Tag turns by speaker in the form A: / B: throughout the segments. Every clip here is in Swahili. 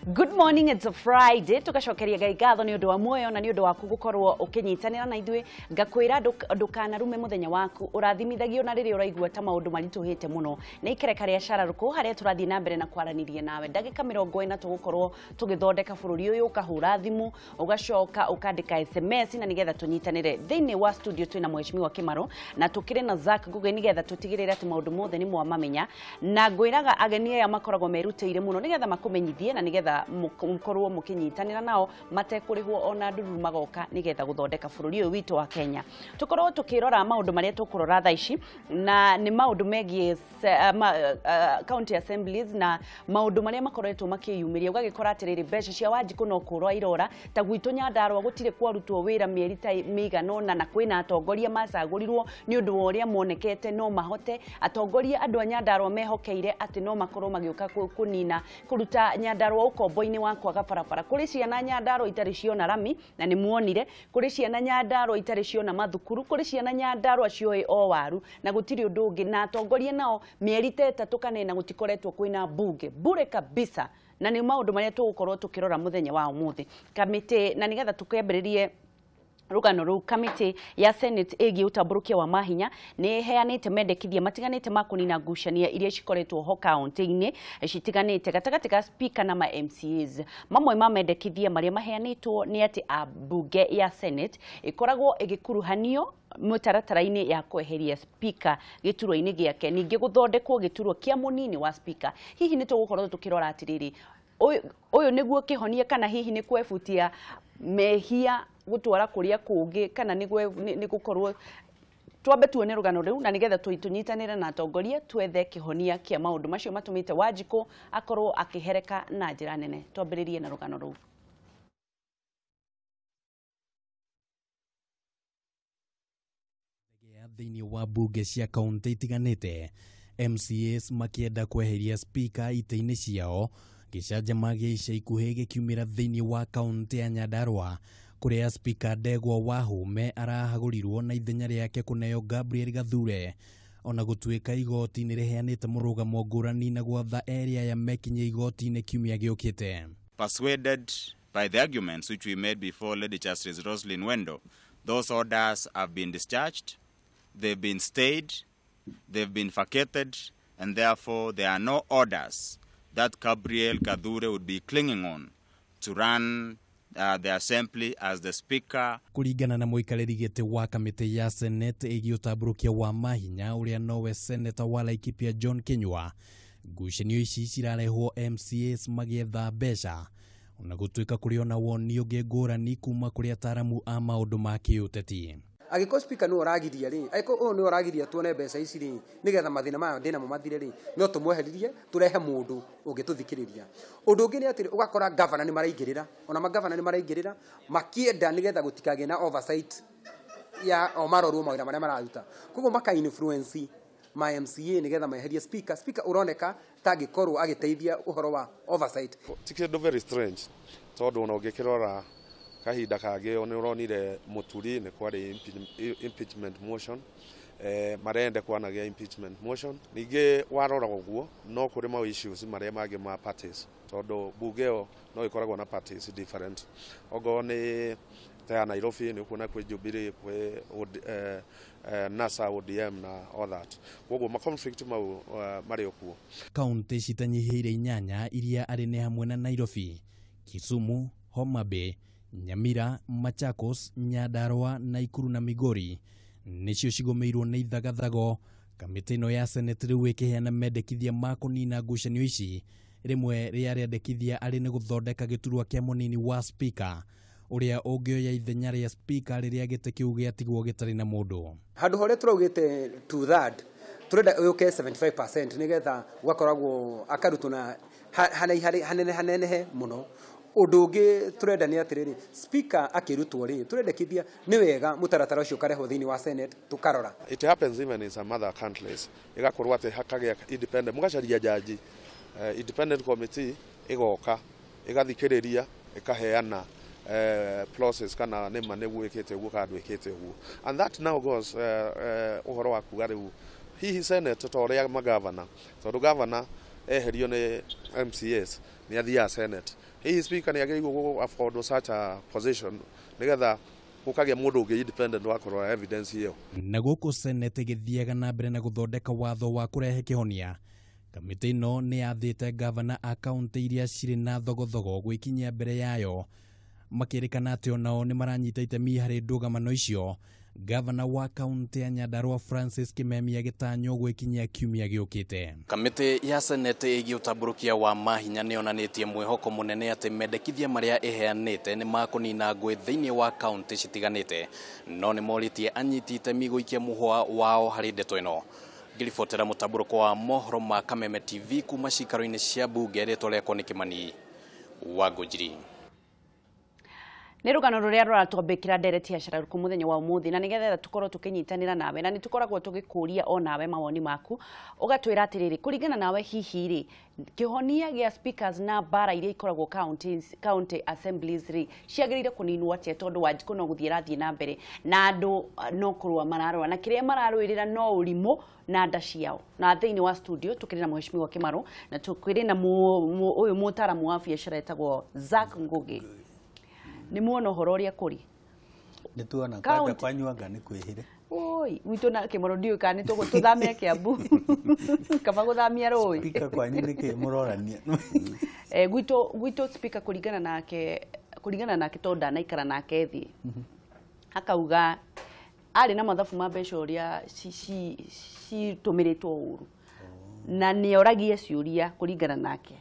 A: Good morning, it's a Friday. Tugacokeria Ngai ngatho ni undu wa muoyo na ni undu waku gukorwo ukinyitanira na ithui ngakwira ndukana rume muthenya waku urathimithagio na riria uraigua ta maundu marituhite muno na ikereka ria cararuku haria turathie na mbere na kwaraniria nawe ndagika 40 tugukorwo tugithondeka bururi uyu ukahura thimu ugacoka ukandika SMS na nigetha tunyitanire thiini wa studio twina Mheshimiwa Kimaro na tukire na Zack Nguge nigetha tutigirire ati maundu mothe ni mwamamenya na ngwiraga ageni aya makoragwo merutĩire muno nigetha makumenyithie na nigetha mkorwo mukinyitanira nao matekurihwo ona nduru magoka nigetha guthondeka bururi uyu witu wa Kenya tukorwo tukirora maundu maria tukurora tha ici na ni maundu megie county assemblies na maundu maria makoretwo makiyumiria ugagikora atiriri mbeca cia Wanjiku no kurwa irora ta gwitu Nyandarua gutire kwarutwo wira mieri ta miganona na kwina atongoria macagurirwo ni undu wa uria monekete no mahote atongoria andu a Nyandarua mehokeire ati no makorwo magiuka kunina kuruta Nyandarua ukombo-ini wa kwaga barabara kuri ciana Nyandarua itari ciona rami na ni muonire kuri ciana Nyandarua itari ciona mathukuru kuri ciana Nyandarua cioi o waru na gutiri undu ungi na atongoria nao mieri 3 kanena gutikoretwo kwina bunge bure kabisa na ni maundu maria tugukorwo tukirora muthenya wa umuthi kamiti na nigetha tukemberirie rugano ru kamiti ya Senate egi utamburukia wa mahinya ni heanite mendekithia matiganite makunina ngucania iria cikoretwo ho county-ini citiganite gatagati ka speaker na ma MCAs mamwe ma mendekithia maria maheanitwo ni ati abunge ya Senate ikoragwo igikuruhanio mutaratara-ini ya kweheria speaker gituro-ini giake ningi guthondekwo gituro kia munini wa speaker hihi ni tugukorwo tukirora atiriri uyu niguo kihonie kana hihi ni kwebutia mehia gutwara kuria kungi kana ni gukorwo twambe tuone rugano riu na nigetha tunyitanire na atongoria twethe kihonia kia maundu macio matumite Wanjiku akorwo akihereka na njira nene twambiririe na rugano riu
B: thiini wa bunge cia kaunti itiganite MCAs makienda kweheria speaker ite-ini ciao gicanjama gia ica ikuhi gikiumira thiini wa kaunti ya Nyandarua kuria speaker Ndegwa Wahome arahagurirwo na ithenya riake kuneo Gabriel Gathure ona gutuika igoti ni riheanite murugamo ngurani na gwatha area ya mekinye igoti ni kiumia giukite.
C: Persuaded by the arguments which we made before Lady Justice Roslyn Wendo, those orders have been discharged, they've been stayed, they've been vacated, and therefore there are no orders that Gabriel Gathure would be clinging on to run the assembly as the speaker.
B: Kuringana na muikariri giti wa kamiti ya Senate egi utamburukia wa mahinya uria nowe Senator wa Laikipia John Kinyua ngucanio ici cirarehwo MCAs magietha mbeca ona gutuika kuriona woni ungi ngurani kuma kuri ataramu a maundu ma kiuteti.
D: Agiko speaker no oragiria ri agiko no oragiria tuone mbeca ici ri nigetha mathina mayo ndina mo mathire ri no tumweheririe turehe mundu ungituthikiriria undu ungi ni ati ugakora governor ni maraingirira ona ma governor ni maraingirira makienda nigetha gutikage na oversight ya omarorwo mawira maria mararuta koguo maka influence ma MCA nigetha maherie speaker uroneka tagikorwo agiteithia uhoro wa oversight.
E: Tikindo very strange tondu ona ungikirora kahinda kage one uronire muturi ni kwari impeachment motion marende kwanagia impeachment motion ninge warora uguo no kuri ma issues maria mage ma parties tondu bugeo no ikoragwo na parties different ogo ni ta Nairobi ni kuna kwe Jubilee kwe NASA ODM na all that koguo ma conflict mau mari okuo
B: county citanyihiire inyanya iria ari ne hamwe na Nairobi, Kisumu, Homa Bay, Nyamira, Machakos, Nyandarua, Nakuru na Migori nicio cigomeirwo na ithagathago. Kamiti ino ya Senate riu ikiheana mendekithia ma kunina ngucanio ici rimwe ria riandekithia ari ni guthondeka giturwa kia munini wa speaker uria ungioya ithenya ria speaker riria gite kiu giatigwo gitari na mundu
D: handu hore turaugite 2/3 turenda uyuke 75% nigetha ugakoragwo akarutuna hanene muno undu ungi turenda ni atiriri speaker akirutwo ri turendekithia ni wega mutaratara ucio kareho thiini wa Senate tukarora.
E: It happens even in some other countries igakorwo ati hakage independent mugacaria jaji independent committee igoka igathikiriria ikaheana process kana nema negwikite guo kandu ikite guo and that now goes uhoro wa kuga riu hihi Senate toria ma governor tondu governor eherio nĩ MCAs nĩ athiaga Senate. Hihi speaker nĩ agĩrĩirwo go afford such a position nĩgetha gũkagĩa mũndũ ũngĩ independent wa kũrora evidence ĩyo.
B: Na gũkũ Senate gĩthiaga na mbere na gũthondeka watho wa kũrehe kĩhonia, kamĩtĩ ĩno nĩ yathĩte gavana a kaunti iria cirĩ na thogothogo gwĩkinyia mbere yayo, makĩrĩkana atĩ onao nĩ maranyita itemi harĩ ndũgamano icio. Gavana wa kaunti ya Nyandarua Francis Kimemia gĩtanywo gwĩkinyia kiumia gĩũkĩte. Kamĩtĩ ya Senate ĩgiĩ ũtambũrũkia wa mahinya nĩ yonanĩtie mwĩhoko mũnene atĩ mendekithia marĩa ĩheanĩte nĩ makũnina ngũĩ thĩinĩ wa kaunti citiganĩte, no nĩ morĩtie anyiti itemi gũikia mũhwa wao harĩ ndeto ĩno. Ngĩribotera mũtambũrũko wa mohoro ma Kameme TV kuma cikaro-inĩ cia mbunge rĩtwa rĩakwa nĩ Kĩmani wa Ngũnjiri.
A: Nĩ rũgano rũrĩa rũratwambĩkĩra ndereti ya Cararuku mũthenya wa ũmũthĩ, na nĩgetha tũkorwo tũkĩnyitanĩra nawe, na nĩ tũkoragwo tũgĩkũria o nawe mawoni maku, ũgatwĩra atĩrĩrĩ, kũringana nawe hihi rĩ, kĩhonia gĩa speakers na bara iria ikoragwo county assemblies rĩ, ciagĩrĩire kũninwo atĩa, tondũ Wanjikũ no gũthiĩ rathiĩ na mbere na andũ no kũrũa mararũa, na kĩrĩa mararũĩrĩra no ũrimũ na nda ciao. Na thĩinĩ wa studio tũkĩrĩ na Mheshimiwa Kĩmarũ, na tũkĩrĩ na ũyũ mũtaaramu wa biacara etagwo Zack Ngugi. Nĩ muona ũhoro ũrĩa kũrĩ?
F: Nĩ tuona kwenda kwanyuanga nĩ kwĩhire.
A: Oi, witũ na Kĩmarũ ndiũĩ kana nĩ tũthamia Kĩambu kaba gũthamia rũĩ.
F: Speaker kwanyu nĩ kĩ mũrorania?
A: Gwitũ speaker kũringana nake tondũ ndanaikara nake thĩ. Akauga arĩ na mathabu ma mbeca ũrĩa citũmĩrĩtwo ũru, na nĩ oragie ciũria kũringana nake.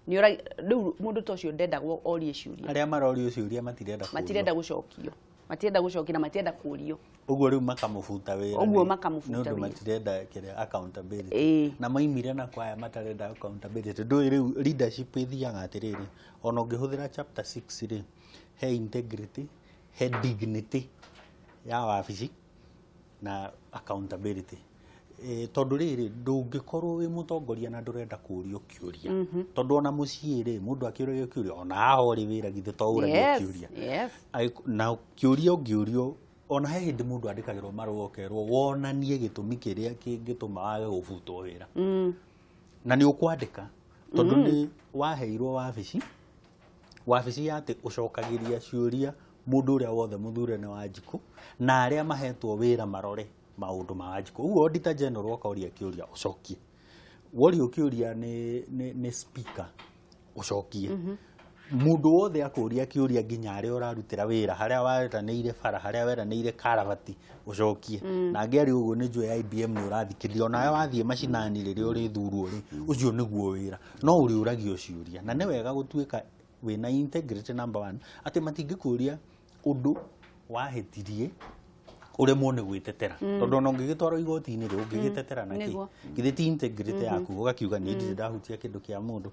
A: Rĩu mũndũ ta ũcio ndendagwo orie ciũria.
F: Arĩa marorio ciũria matirenda
A: gũcokio. Matirenda gũcokio na matirenda kũrio.
F: Ũguo rĩu makamũbuta wĩra.
A: Ũguo makamũbuta
F: wĩra. Nĩ ũndũ matirenda kĩrĩa accountability. Na maimire na kwaya matarenda accountability. Ndũĩ rĩu leadership ĩthiaga atĩrĩrĩ, ona ũngĩhũthĩra chapter 6 rĩ, he integrity, he dignity ya wabici na accountability. Tondũ rĩrĩ ndũngĩkorwo wĩ mũtongoria na ndũrenda kũũrio kĩũria, tondũ ona mũciĩ rĩ mũndũ akĩũria kĩũria ona haha ũrĩ wĩra githĩ to ũragia kĩũria. Na kĩũria ũngĩũrio ona he hĩndĩ mũndũ andĩkagĩrwo marũa ũkerwo wonanie gĩtũmi kĩrĩa kĩngĩtũma wage gũbutwo wĩra, na nĩ ũkwandĩka tondũ nĩ waheirwo wabici ya atĩ ũcokagĩria ciũria mũndũ ũrĩa wothe mũthure nĩ Wanjikũ na arĩa mahetwo wĩra marore maũndũ ma Wanjikũ. Ũguo Auditor General okoria kĩũria ũcokie, worio kĩũria nĩ speaker ũcokie. Mũndũ wothe akũria kĩũria nginya arĩa ũrarutĩra wĩra, harĩa weranĩire bara, harĩa weranĩire karabati ũcokie. Na ngĩari ũguo nĩ njũĩ IBM nĩ ũrathikĩrĩria, onawe wathiĩ macinani rĩrĩa ũrĩthurwo rĩ, ũcio nĩguo wĩra, no ũrĩũragio ciũria. Na nĩ wega gũtuĩka wĩna integrity number 1, atĩ matingĩkũria ũndũ wahĩtirie uremwo nĩ gwĩtetera, tondũ ona ũngĩgĩtwarwo igoti-inĩ rĩ ũngĩgĩtetera na kĩ? Githĩ ti integrity yaku ũgakiuga nĩ ndirĩ ndahutia kĩndũ kĩa mũndũ.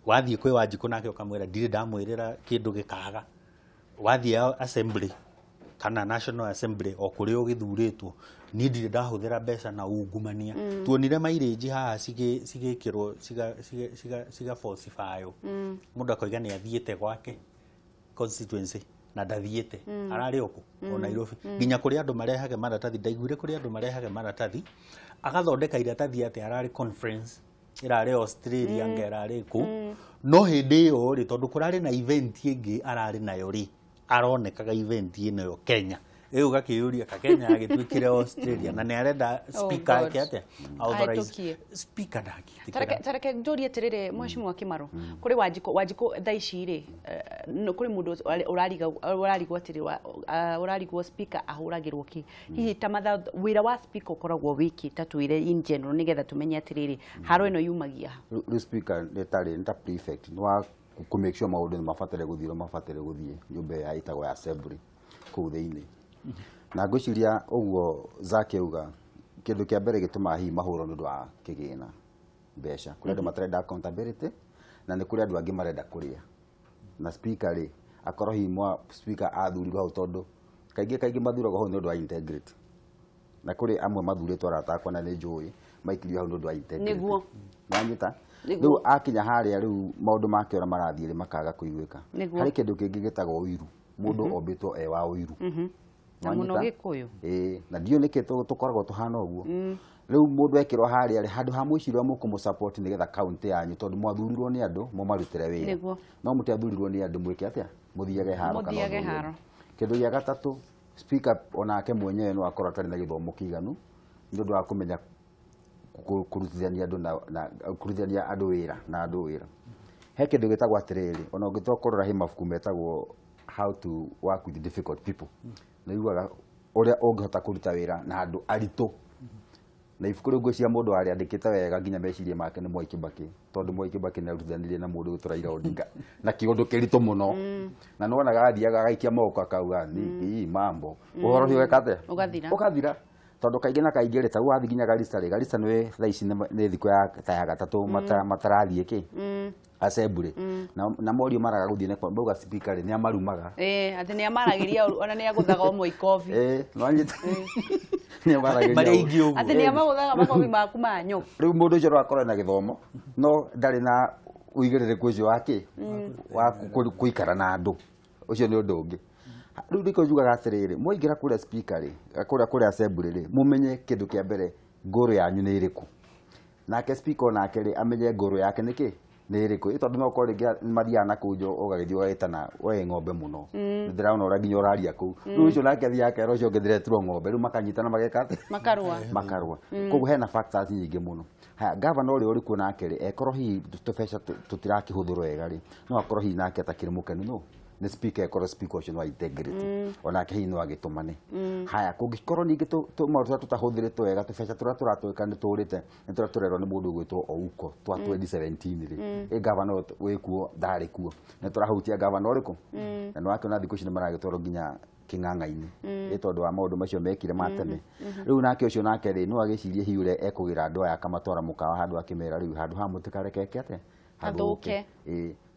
F: Wathiĩ kwĩ Wanjikũ nake ũkamwĩra ndirĩ ndamwĩrĩra kĩndũ gĩkaga. Wathiĩ assembly kana National Assembly o kũrĩa ũgĩthurĩtwo, niĩ ndirĩ ndahũthĩra mbeca na ungumania. Tuonire mairĩnji haha cigĩkĩrwo ciga falsify. Mũndũ akoiga nĩ athiĩte gwake constituency na ndathiĩte, ararĩ oku o Nairobi, nginya kũrĩ andũ marehage maratathi, ndaiguire kũrĩ andũ marehage maratathi, agathondeka iratathi atĩ ararĩ conference ĩrarĩ Australia ngerarĩ kũ, no hĩndĩ ĩyo rĩ tondũ kũrarĩ na event ĩngĩ ararĩ nayo rĩ, aronekaga event ĩno yo Kenya. Ĩyo gakĩũria ka Kenya agĩtuĩkire Australia na nĩ arenda speaker yake atĩa authorize speaker ndangĩtĩkĩra.
A: Tareke njũrie atĩrĩrĩ Mheshimiwa Kĩmarũ, kũrĩ Wanjikũ thaa ici rĩ, kũrĩ mũndũ ũrarigwo speaker ahũragĩrwo kĩ? Hihi ta wĩra wa speaker ũkoragwo wiki ta twĩre in general nĩgetha tũmenye atĩrĩrĩ haro ĩno yumagia.
G: Rĩu speaker nĩ ta prefect nĩ wa ku make sure maũndũ nĩ mabatare gũthiĩ nyũmba ya ĩtagwo ya assembly kũu thĩinĩ. Na ngwĩciria ũguo Zack auga kĩndũ kĩa mbere gĩtũmaga hihi mahũrwo nĩ ũndũ wa kĩgĩna mbeca, kũrĩ andũ matarenda accountability na nĩ kũrĩ andũ angĩ marenda kũrĩa. Na speaker rĩ akorwo hihi speaker athurirwo hau tondũ kaingĩ mathuragwo hau nĩ ũndũ wa integrity, na kũrĩ amwe mathurĩtwo arata akwa na nĩ njũĩ maikirio hau nĩ ũndũ wa integrity. Nĩguo wanyita rĩu akinya harĩa rĩu maũndũ make ũrĩa marathiĩ rĩ makaga kũiguĩka. Harĩ kĩndũ kĩngĩ gĩtagwo ũiru, mũndũ ombĩtwo wa ũiru
A: na mũno Gĩkũyũ.
G: Na ndio nĩkĩ tũkoragwo tũhana ũguo. riu mundu ekirwo haria ri handu ha mwicirwo mukumu support nigetha county yanyu tondu mwathurirwo ni andu mumarutire wira no mutiathurirwo ni andu mwike atia muthiage haro kana kindu gia gatatu speaker onake mwenyewe no akorwo atari na githomo kiganu ndu wa kumenya kurutithania andu na kurutithania andu wira na andu wira he kindu gitagwo atiriri ona ungitokorora he mafuku metagwo how to work with difficult people na yugaga uria ungihota kuruta wira na andu aritu na ibuku riu ngwiciria mundu ari andikite wega nginya meciria make ni Mwai Kibaki tondu Mwai Kibaki ni arutithanirie na mundu gutwa Raila Odinga na kiundu kiritu muno na nwonaga athiaga agaikia moko akauga ni mambo uhoro hiyo wekate ukathira tondu kaingi na kaingi ri tagu wathi nginya Garissa nwe thaici ni thiku ya ta gatatu matarathie ki assembly na morio maraga guthie ne kwamba speaker ri ni amarumaga
A: ati ni amaragiria ona ni aguthaga umwe ikofi
G: no anyite ni amaragiria
A: ati ni amaguthaga makofi maku manyu
G: riu mundu ucio akorwo na githomo no ndari na uigiririku ucio wake wa kuikara na andu ucio ni undu ungi riu ndiko njugaga atiriri muingira kuria speaker ri kuria assembly ri mumenye kindu kia mbere ngoro yanyu ni iriku nake speaker onake ri amenye ngoro yake niki ni iriku tondu no ko ringi mathiana kujo ugagithio gaitana we ng'ombe muno ndiraona ura nginya uraria ku riu ucio nake thia yake rocio ngithiretirwo ng'ombe riu makanyitana magekate makarua koguo hena factors nyingi muno haya governor uri ku nake ri ekorwo hi tubeca tutirakihuthurwo wega ri no akorwo hi nake atakiri mukenu no ni speaker ekorwo speaker ucio no integrity onake hi no agitumane haya kungikorwo ningi maruta tutahuthiritwo wega tubeca turia turatwika ni turite ni turia turerwo ni mundu gwitwo Ouko twa 2017 ri governor wikuo ndari kuo ni turahutia governor riku na no akiona thiku ici ni maragitwaro nginya king'ang'a-ini tondu wa maundu macio mekire matene riu nake ucio nake ri no agicirie hiure ekugira andu aya kamatwara mukawa handu akimera riu handu ha mutikarekeke ate
A: hathuke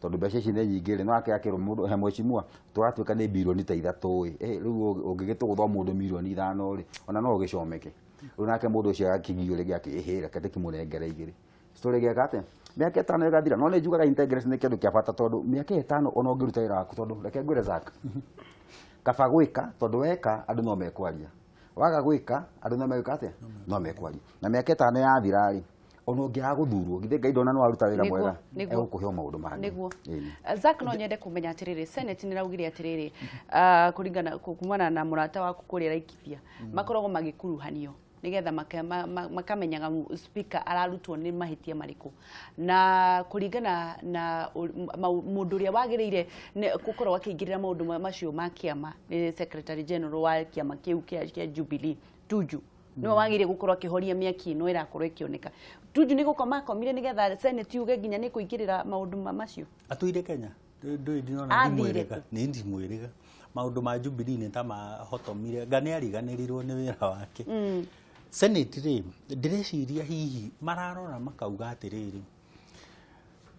G: tondu mbeca ici ni nyingĩ no akĩakĩrwo mũndũ he mwecimua tũratuĩka nĩ mbirioni ta 3 rĩu ũngĩgĩtũgũthwo mũndũ milioni 5 rĩ ona no ũgĩcomeke rĩu nake mũndũ ũcio agakĩgio rĩngĩ akĩhĩra kete kĩmũnengere igĩrĩ story gĩaka atĩ mĩaka 5 ĩgathira no nĩ njugaga integrity nĩ kĩndũ kĩa bata tondu mĩaka 5 ona ũngĩruta wĩra waku tondu reke ngwĩre Zaka kaba gwĩka tondu weka andũ no mekwaria waga gwĩka andũ no megwĩka atĩa no mekwaria na mĩaka 5 yathira rĩ ono ngia guthurwo githe Ngai ndona no aruta wira mwega egukuhe maundu mangi
A: niguo Zak no nyende kumenya atiriri Senate ni raugire atiriri kuringana kumana na murata waku kuria Laikipia makoragwo magikuruhanio nigetha makamenyaga speaker ararutwo ni mahitia mariku na kuringana na mundu uria wagiriire gukorwo akingirira maundu macio ma kiama ni Secretary General wa kiama kiu kia Jubilee Tuju no wagire gukorwo akihoria miaki no irakorwo ikioneka Tuju ni gukoma komire nigetha Senate yuge nginya ni kuingirira maundu macio
F: atuire Kenya ndinona ndi mwiriga maundu ma Jubilee ni ta mahotomire ngane ariganirirwo ni wira wake Senate ri ndireciria hihi mararora makauga atiriri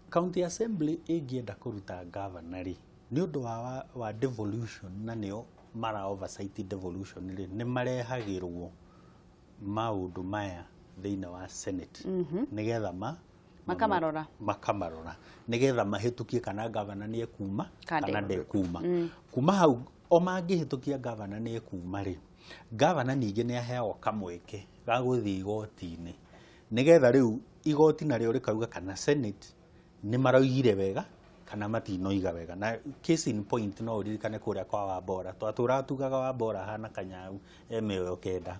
F: County Assembly ingienda kuruta governor ri ni undu wa devolution na nio mara oversight devolution ri ni marehagirwo maundu maya thiina wa Senate nigetha makamarora nigetha mahitukie kana governor ni ekuma kana ndekuma kuma hau o mangihitukia governor ni ekuma ri governor ningi ni aheagwo kamweke ga guthii igoti-ini nigetha riu igoti nario rikauga kana Senate ni maraugire wega kana matinoiga wega na case in point no uririkane kuria kwa Wambora twatura tugaga Wambora hana kanyau emewe okenda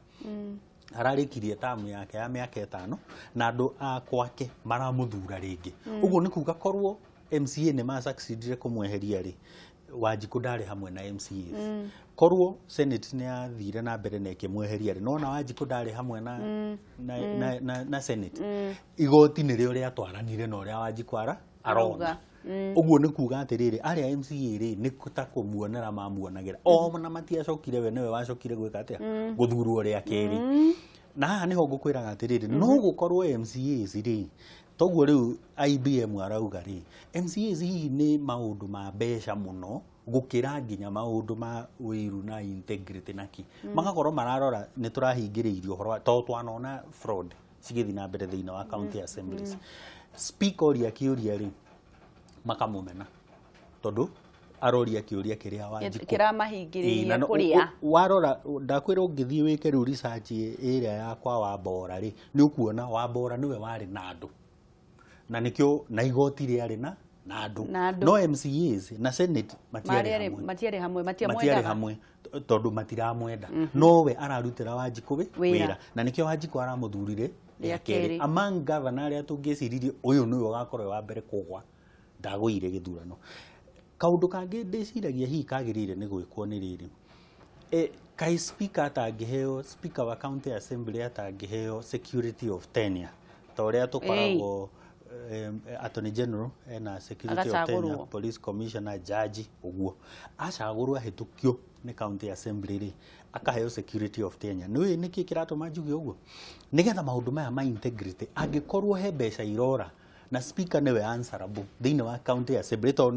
F: ararikirie tamu yake ya miaka 5 na andu akwake maramuthura ringi uguo ni kuga korwo MCA ni ma succeedire kumweheria ri Wanjiku ndari hamwe na MCAs korwo Senate ni athire na mbere na ikimweheria ri no na Wanjiku ndari hamwe na Senate igoti ni rio ria twaranire no ria Wanjiku arauga uguo ni kuga atiriri aria MCA ri ni kutakumwonera mamuonagira o na matiacokire we niwe wacokire gwika atia guthurwo ria keri na haha niho ngukwiraga atiriri no gukorwo MCAs ri toguo riu IBM arauga ri MCAs hihi ni maundu ma mbeca muno gukira nginya maundu ma wiru na integrity naki magakorwo mararora ni turahingiriirio horo to twanona fraud cigithi na mbere thiina wa county assemblies speaker ria kiuria ri makamumena tondu aroria kiuria kiria Wanjiku
A: kiramahingiriria kuria
F: warora ndakwira ungithii wike ru research area yakwa Wambora ri ni ukuona Wambora niwe wari na andu na nikio na igoti riari na andu no MCAs na Senate
A: matiare hamwe
F: tondu matiramwenda nowe ararutira Wanjiku wira na nikio Wanjiku aramuthurire yakeri among governor aria tungiciririe uyu niwe ugakorwo wa mbere kugwa ndagwire githurano kaundu kangi ndiciragia hi kagirire ni gwikwo ni riri kai speaker atangiheo speaker wa county assembly atangiheo security of tenure ta uria tukoragwo Attorney General na security of tenure police commissioner judge uguo acagurwa hitukio ni county assembly ri akaheo security of tenure ni niki kiratuma njuge uguo nigetha maundu maya ma integrity angikorwo he mbeca irora na speaker niwe answerable thini wa county assembly to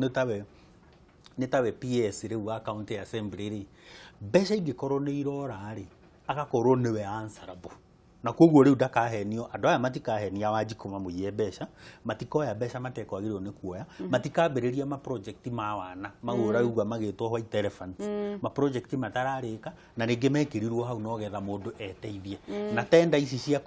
F: nitawe PS ri wa county assembly ri mbeca ingikorwo ni irora ri agakorwo niwe answerable na koguo riu ndakahenio andu aya matikahenia Wanjiku mamuiye mbeca matikoya mbeca matekwagirwo ni kuoya matikambiriria ma project ma wana magura uga magitwo white elephants ma project matararika na ningi mekirirwo hau no getha mundu eteithie na tenda ici cia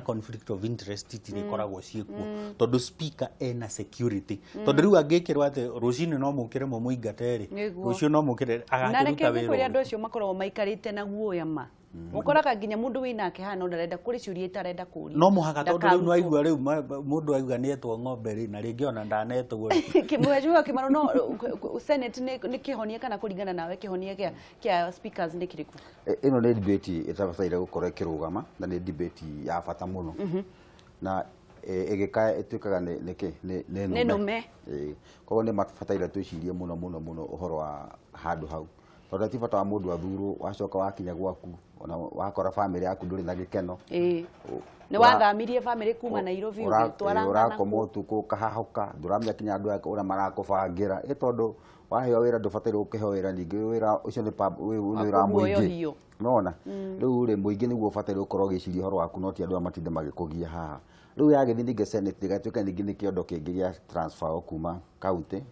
F: conflict of interest itirikoragwo ciekuo tondu speaker ena security tondu riu angikirwa ate rucini no mukire mu muingateri rucio no mukire agakiruta wira
A: na andu acio makorwo maikarite na guoya ma ukoraga nginya mundu winake hana ndarenda kuri ciuria itarenda kuria
F: no muhaka tondu riu no aigua riu mundu aigua ni etwo ng'ombe ri na ringi ona ndanetwo
A: kimwejua kimaro no Senate ni kihonia kana kuringana nawe kihonia kia speakers ni kiriku
G: ino ni debate itabasaire gukorwo kirugama na ni debate ya bata muno na igikaya ituikaga ni
A: nume
G: koguo ni mabataire twicirie muno uhoro wa handu hau tondu ti bata wa mundu athurwo wacoka wakinya gwaku ona wakora family yaku nduri na gikeno
A: ni wathamirie family kuma Nairobi
G: utwarana urakomo tuko kahahoka nduramya kinya andu aka ura marakubangira tondu waheo wira ndubataire ukiheo wira ningi wira ucio ni wira muingi nona riu ri muingi niguo ubataire ukorwo giciria horo waku no ti andu matinde magikugia haha riu yagithi ninge Senate gatuika ningi ni kiondo kingi gia transfer kuma county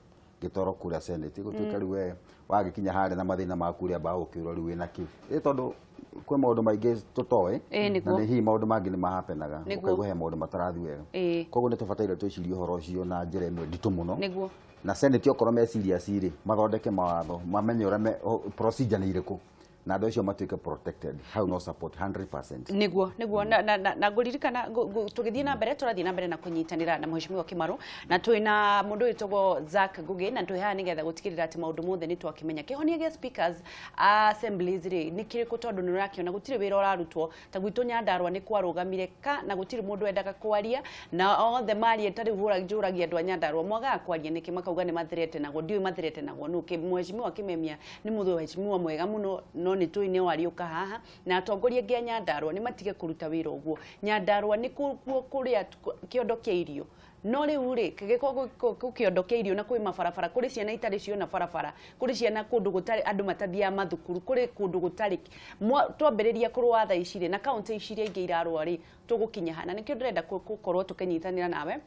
G: gitoro kuria Senate gutuika riu wagikinya hare na mathina maku ria ba ukirwo riu wina ki tondu kwe maundu maingi tutoe na ni hi maundu mangi ni mahapenaga ukaigua he maundu matarathi wega koguo ni tubataire twicirie horo ucio na njira imwe nditu muno na Senate okorwo meciria ciri mathondeke mawatho mamenye uria procedure ni iriku na andu acio matuike protected how no support 100%
A: niguo na nguririkana tugithii na mbere turathii na mbere na kunyitanira na mheshimiwa Kimaru na twina mundu witagwo Zack Ngugi na twiha nigetha gutikirira ati maundu mothe ni twakimenya kihonia gia speakers assemblies ri ni kiriku tondu ni rakiona gutire wira urarutwo ta gwitu Nyandarua ni kwarugamire ka na gutire mundu endaga kwaria na othe mari etari hura njuragia andu a Nyandarua mwaga kwaria niki makauga ni mathirete nago ndiu mathirete nago nuke mheshimiwa Kimemia ni muthu mheshimiwa mwega muno ni tuine wariuka haha na atongoria ngia Nyandarua ni matige kuruta wira uguo Nyandarua ni kuria kiondo kia irio no riu ri giko kiondo kia irio na kwi mabarabara kuri ciana itari cio na barabara kuri ciana kundu gutari andu matathia mathukuru kuri kundu gutari twambiriria kurwa tha icire na county icire ingi irarwa ri tugukinya hana nikio ndirenda gukorwo tukinyitanira nawe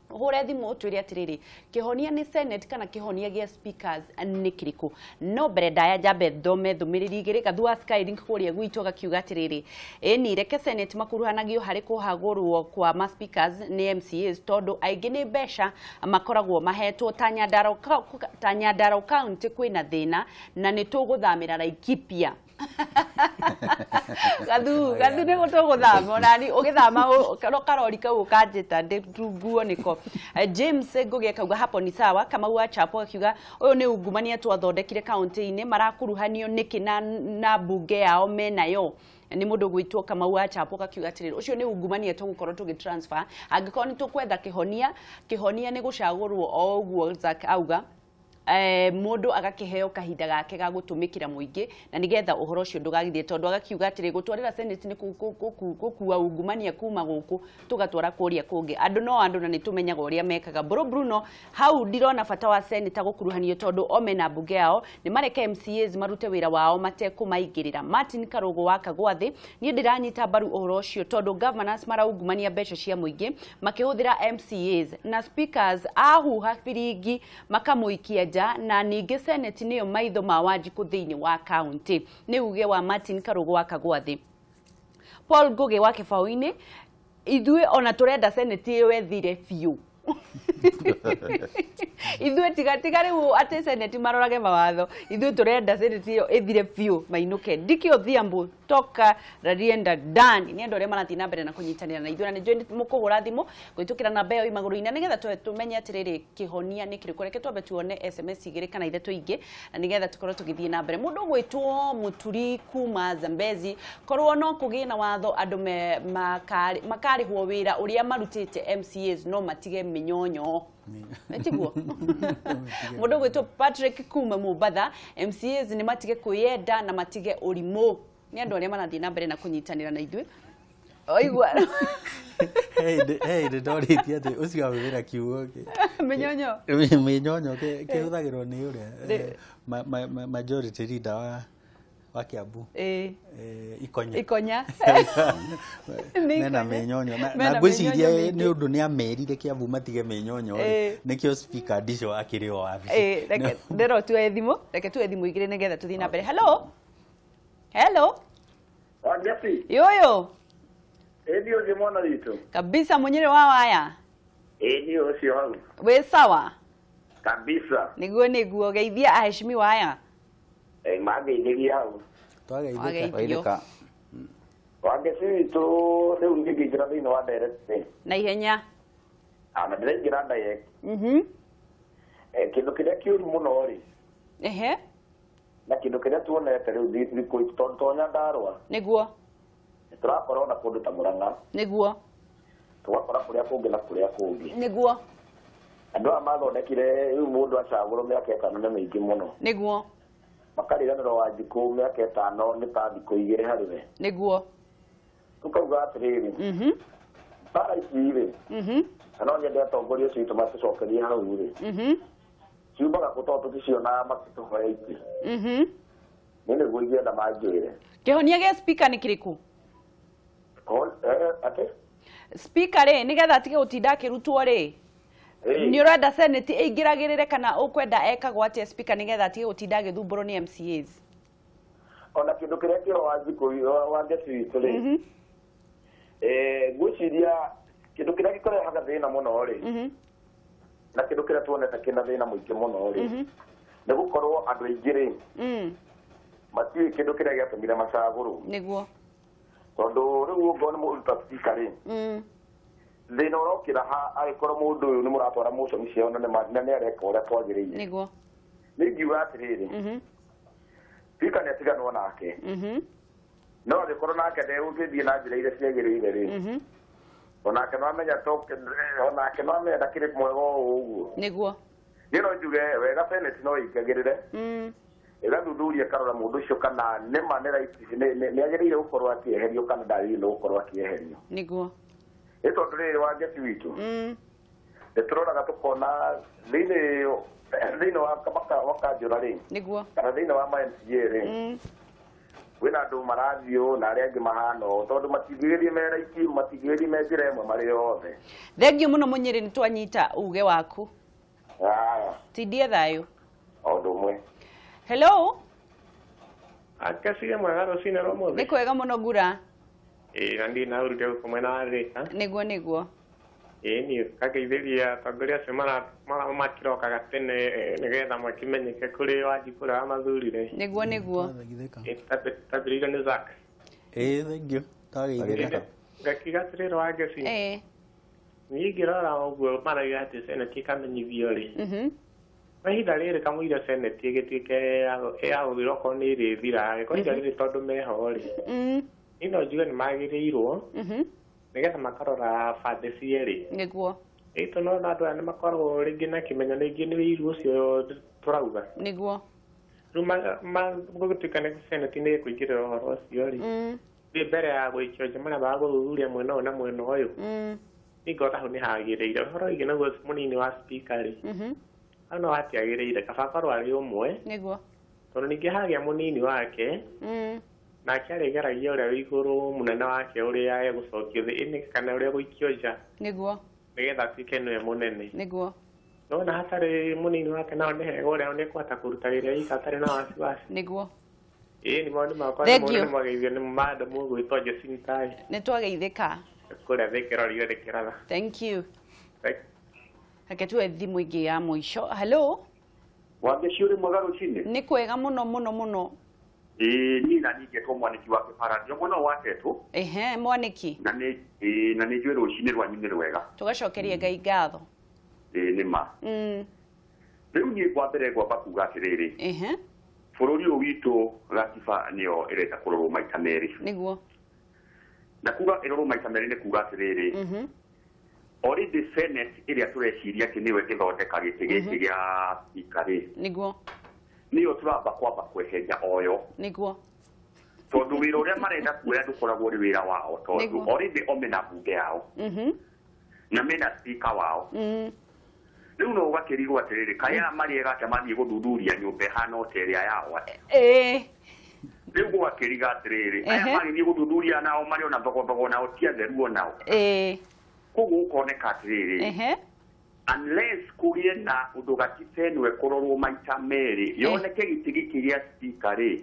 A: hore thimu twire atiriri kihonia ni Senate kana kihonia gia speakers ni kiriku no mbere ndaya jambe thome thumiriri igiri gathua skylink kuria gwitu gakiuga atiriri ni reke Senate makuruhanagio hari kuhagurwo kwa ma speakers ni MCAs tondu aingi ni mbeca makoragwo mahetwo Tanyandaro county kwina thina na ni tuguthamira Laikipia Gadu ne gutuguthama nani ugithama karori kau kanjita ndiguo niko James Ngugi akauga hapo ni sawa kama wa chapo akiuga uyu ni ungumania twathondekire county-ini marakuruhanio niki na bunge yao menayo ni mundu gwitwo kama wa chapo akiuga atiriri ucio ni ungumania tugukorwo tugitransfer angikorwo ni tukwetha kihonia ni gucagurwo o uguo Zack auga mundu agakiheo kahinda gake ga gutumikira muingi na nigetha uhoro ucio ndugagithie tondu agakiuga atiri gutwarira Senate ni kuwa ungumania kuma guku tugatwara kuria kungi andu no andu na nitumenyaga uria mekaga Bruno hau ndirona bata wa Senate gukuruhanio tondu omena bunge yao ni mareke MCAs marute wira wao matekumaingirira Martin Karugo wa Kagwathi ni ndiranyita baru uhoro ucio tondu governors maraungumania mbeca cia muingi makihuthira MCAs na speakers ahuha biringi makamuikia leader na ningĩ senate nĩyo maitho ma Wanjikũ thĩinĩ wa county nĩ uge wa Martin Karũgũ wa Kagwathi. Paul Ngugi wa Kĩbaũ-inĩ, ithuĩ ona tũrenda senate ĩyo ethire biũ. Ithuĩ tiga rĩu atĩ senate marorage mawatho, ithuĩ tũrenda senate ĩyo ĩthire biũ mainũke. Diki Odhiambo toka Rarienda Dani nĩ andũ arĩa marathiĩ na mbere na kũnyitanĩra na ithuĩ, na nĩ njũĩ mũkũhũra thimũ gwĩtũkĩra namba ĩyo imagũrũ-inĩ nĩgetha tũmenye atĩrĩrĩ kĩhonia nĩ kĩrĩkũ. Reke twambe tuone SMS igĩrĩ kana ithatũ ingĩ na nĩgetha tũkorwo tũgĩthiĩ na mbere. Mũndũ gwĩtwo Mũturi kuma Zambezi, korwo no kũgĩe na watho andũ makarĩhwo wĩra ũrĩa marutĩte MCAs no matige mĩnyonyo. Netiguo. Mũndũ gwĩtwo Patrick kuma Mũbatha, MCAs nĩ matige kwĩyenda na matige ũrimũ. Nĩ andũ arĩa marathiĩ na mbere na kũnyitanĩra na ithuĩ. Oigua.
F: Ndorĩtie atĩ ũcio ahũthĩra kiugo
A: mĩnyonyo.
F: Mĩnyonyo kĩhũthagĩrwo nĩ ũrĩa majority leader wa Kiambu. Ikonya. Mena mĩnyonyo. Na ngwĩciria nĩ ũndũ nĩ amerire Kiambu matige mĩnyonyo. Nĩkĩo speaker Ndicho akĩrĩ o wabici.
A: Reke tuoe thimũ igĩrĩ nĩgetha tũthiĩ na mbere. Hello.
H: Wangapi?
A: Yoyo.
H: Ndio je mwana wito.
A: Kabisa mwenyere wa waya.
H: Ndio sio wangu.
A: We sawa?
H: Kabisa.
A: Niguo geithia aheshimiwa aya.
H: Mageithia hao.
F: Twageithia.
H: Wangeci to rĩu ngĩingĩra thĩinĩ wa direct
A: na ihenya.
H: Na ndĩraingĩra direct. Kĩndũ kĩrĩa kĩũru mũno rĩ.
A: Ehe.
H: Na kĩndũ kĩrĩa tuonete rĩu thikũ tonto Nyandarua.
A: Nĩguo.
H: Tũrakorwo na kũndũ ta Mũrang'a.
A: Nĩguo.
H: Tũgakora kũrĩa kũngĩ na kũrĩa kũngĩ.
A: Nĩguo.
H: Andũ a mathondekire rĩu mũndũ acagũrwo mĩaka ĩtano nĩ mĩingĩ mũno.
A: Nĩguo.
H: Makariganĩrwo Wanjikũ mĩaka ĩtano nĩ ta thikũ igĩrĩ harĩ we.
A: Nĩguo.
H: Tukauga atĩrĩrĩ. Bara ici rĩ. No nyende atongoria acio matũcokerie hau rĩ. Ciumaga gũtoo tũticiona matũtũhe iki. Nĩ nĩguo ingĩenda manjĩre.
A: Kĩhonia gĩa speaker nĩ kĩrĩkũ?
H: Ate?
A: Speaker rĩ nĩgetha atige gũtinda akĩrutwo rĩ. Nĩ ũrenda senate ĩingĩragĩrĩre kana ũkwenda ekagwo atĩa speaker nĩgetha atige gũtinda agĩthumbũrwo nĩ MCAs?
H: Ona kĩndũ kĩrĩa kĩro Wanjikũ wa Ngeci witũ rĩ. Ngwĩciria kĩndũ kĩrĩa gĩkorehaga thĩna mũno rĩ. Na kĩndũ kĩrĩa tuonete kĩna thĩna mũingĩ mũno rĩ. Nĩ gũkorwo andũ aingĩ rĩ. Matiũĩ kĩndũ kĩrĩa gĩatũmire macagũrwo.
A: Nĩguo.
H: Tondũ rĩu ũngorwo nĩ mũndũ ta speaker rĩ. Thĩna ũrokĩra agĩkorwo mũndũ ũyũ nĩ mũratwara motion ciao na nĩ areka ũrĩa kwagĩrĩire.
A: Nĩguo.
H: Nĩ ngiuga atĩrĩrĩ. Speaker nĩ atiganwo nake. No agĩkorwo nake ndegũgĩthiĩ na njĩra iria ciagĩrĩire rĩ. Onake no amenya onake no amenya ndakĩrĩ mwega ũguo.
A: Nĩguo.
H: Niĩ no njuge wega senate no ĩingagĩrĩre. Ĩgathuthuria karora mũndũ ũcio kana nĩma nĩ right nĩ agĩrĩire gũkorwo akĩeherio kana ndagĩrĩire gũkorwo akĩeherio.
A: Nĩguo.
H: Nĩ tondũ rĩrĩ wa Ngeci witũ. Nĩ tũroraga tũkona thĩinĩ wa Kanjũra rĩ.
A: Nĩguo.
H: Kana thĩinĩ wa MCA rĩ. Kwĩna andũ marathiũ na arĩa angĩ mahana ũũ tondũ matingĩgĩthiĩ me raiti matingĩgĩthiĩ me njĩra ĩmwe marĩ othe.
A: Thengiũ mũno Mũnyĩrĩ nĩ twanyita uge waku. Tidie thayũ.
H: O ũndũ ũmwe.
A: Hello.
I: Ngeci mwega rũcinĩ rwa mũthĩ.
A: Nĩ kwega mũno Ngura.
I: Na ndi na urute kumwena wa Thika.
A: Nĩguo.
I: Niĩ kageithĩria atongoria acio makirokaga tene nĩgetha makimenyeke kũrĩ Wanjikũ ũrĩa wamathurire.
A: Nĩguo.
I: Tabĩrĩire nĩ Zack.
F: Thengiũ. Twageithĩria.
I: Ngakiuga atĩrĩrĩ wa Ngeci. Niĩ ingĩrora ũguo maragia atĩ senate ĩkamenyithio rĩ. Kwa ihinda rĩrĩ kamũira senate ĩgĩtuĩke ya gũthira okorwo nĩ ĩrĩthira kwa ihinda rĩrĩ tondũ meho rĩ. Niĩ no njuge nĩ magĩrĩirwo nĩgetha makarora bande cierĩ.
A: Nĩguo.
I: Ĩtũ no andũ aya nĩ makoragwo rĩngĩ na kĩmenyo rĩngĩ nĩ wĩiru ũcio tũrauga.
A: Nĩguo.
I: Rĩu gũgĩtuĩka nĩ senate nĩ ĩkũingĩrĩra ũhoro ũcio rĩ. Mbere ya gũikio nja marĩa magũthuthuria mwena ũyũ na mwena ũyũ. Niĩ ngona hau nĩ hagĩrĩire. Ũhoro wĩgiĩ naguo mũnini wa speaker rĩ. Hau no hatiagĩrĩire kaba akorwo arĩ ũmwe.
A: Nĩguo.
I: Tondũ ningĩ hagĩa mũnini wake. Nake arĩgeragia ũrĩa wĩ igũrũ mũnene wake ũrĩa egũcokio thĩ kana ũrĩa gũikio nja.
A: Nĩguo.
I: Nĩgetha atuĩke nĩwe mũnene.
A: Nĩguo.
I: no na hatari munini wake nao nĩ hega ũrĩa nĩ kwata kũruta wĩra ika atarĩ na wasiwasi
A: nĩguo
I: ĩ nĩ maũndũ makwa nĩ mũndũ mageithio nĩ madam ũgwĩtwo Jocintai
A: nĩ twageithĩka
I: kũrĩa thĩkĩro rĩo rĩkĩratha.
A: Thank you. Reke tuwe thimũ ingĩ ya mũico. Hello.
J: Wambĩci ũrĩ mwega rũcinĩ?
A: Nĩ kwega mũno mũno mũno.
J: Niĩ na ningĩtwo mwanĩki wa kĩbarario mũno watetwo.
A: Mwanĩki.
J: Na nĩ njũĩ rũcinĩ rwanyu nĩ rwega.
A: Tũgacokeria Ngai ngatho.
J: Nĩ ma. Rĩu niĩ kwa mbere ngwamba kuga atĩrĩrĩ. Bũrũri ũyũ witũ gatiba nĩyo ĩrenda kũrorwo maita merĩ.
A: Nĩguo.
J: Na kuga ĩrorwo maita merĩ nĩ kuga atĩrĩrĩ. Already Senate ĩrĩa tũreciria atĩ nĩwe ĩthondeka gĩtĩ gĩkĩ gĩa speaker rĩ.
A: Nĩguo.
J: Nĩyo tũramba kwamba kweheria oyo.
A: Nĩguo.
J: Tondũ wĩra ũrĩa marenda kuoya ndũkoragwo ũrĩ wĩra wao tondũ already o mena mbunge yao. Na mena speaker wao. Rĩu no ũgakĩrigwo atĩrĩrĩ kaya marĩega atĩ mathiĩ gũthuthuria nyũmba ĩhana ota ĩrĩa yao atĩ. Rĩu gwakĩriga atĩrĩrĩ aya magĩthiĩ gũthuthuria nao marĩ ona thogothogwo nao ti atheru onao. Koguo ũkoneka atĩrĩrĩ unless kũgĩe na ũndũ gatibenwe kũrorwo maita merĩ yoneke gĩtĩ gĩkĩ gĩa speaker rĩ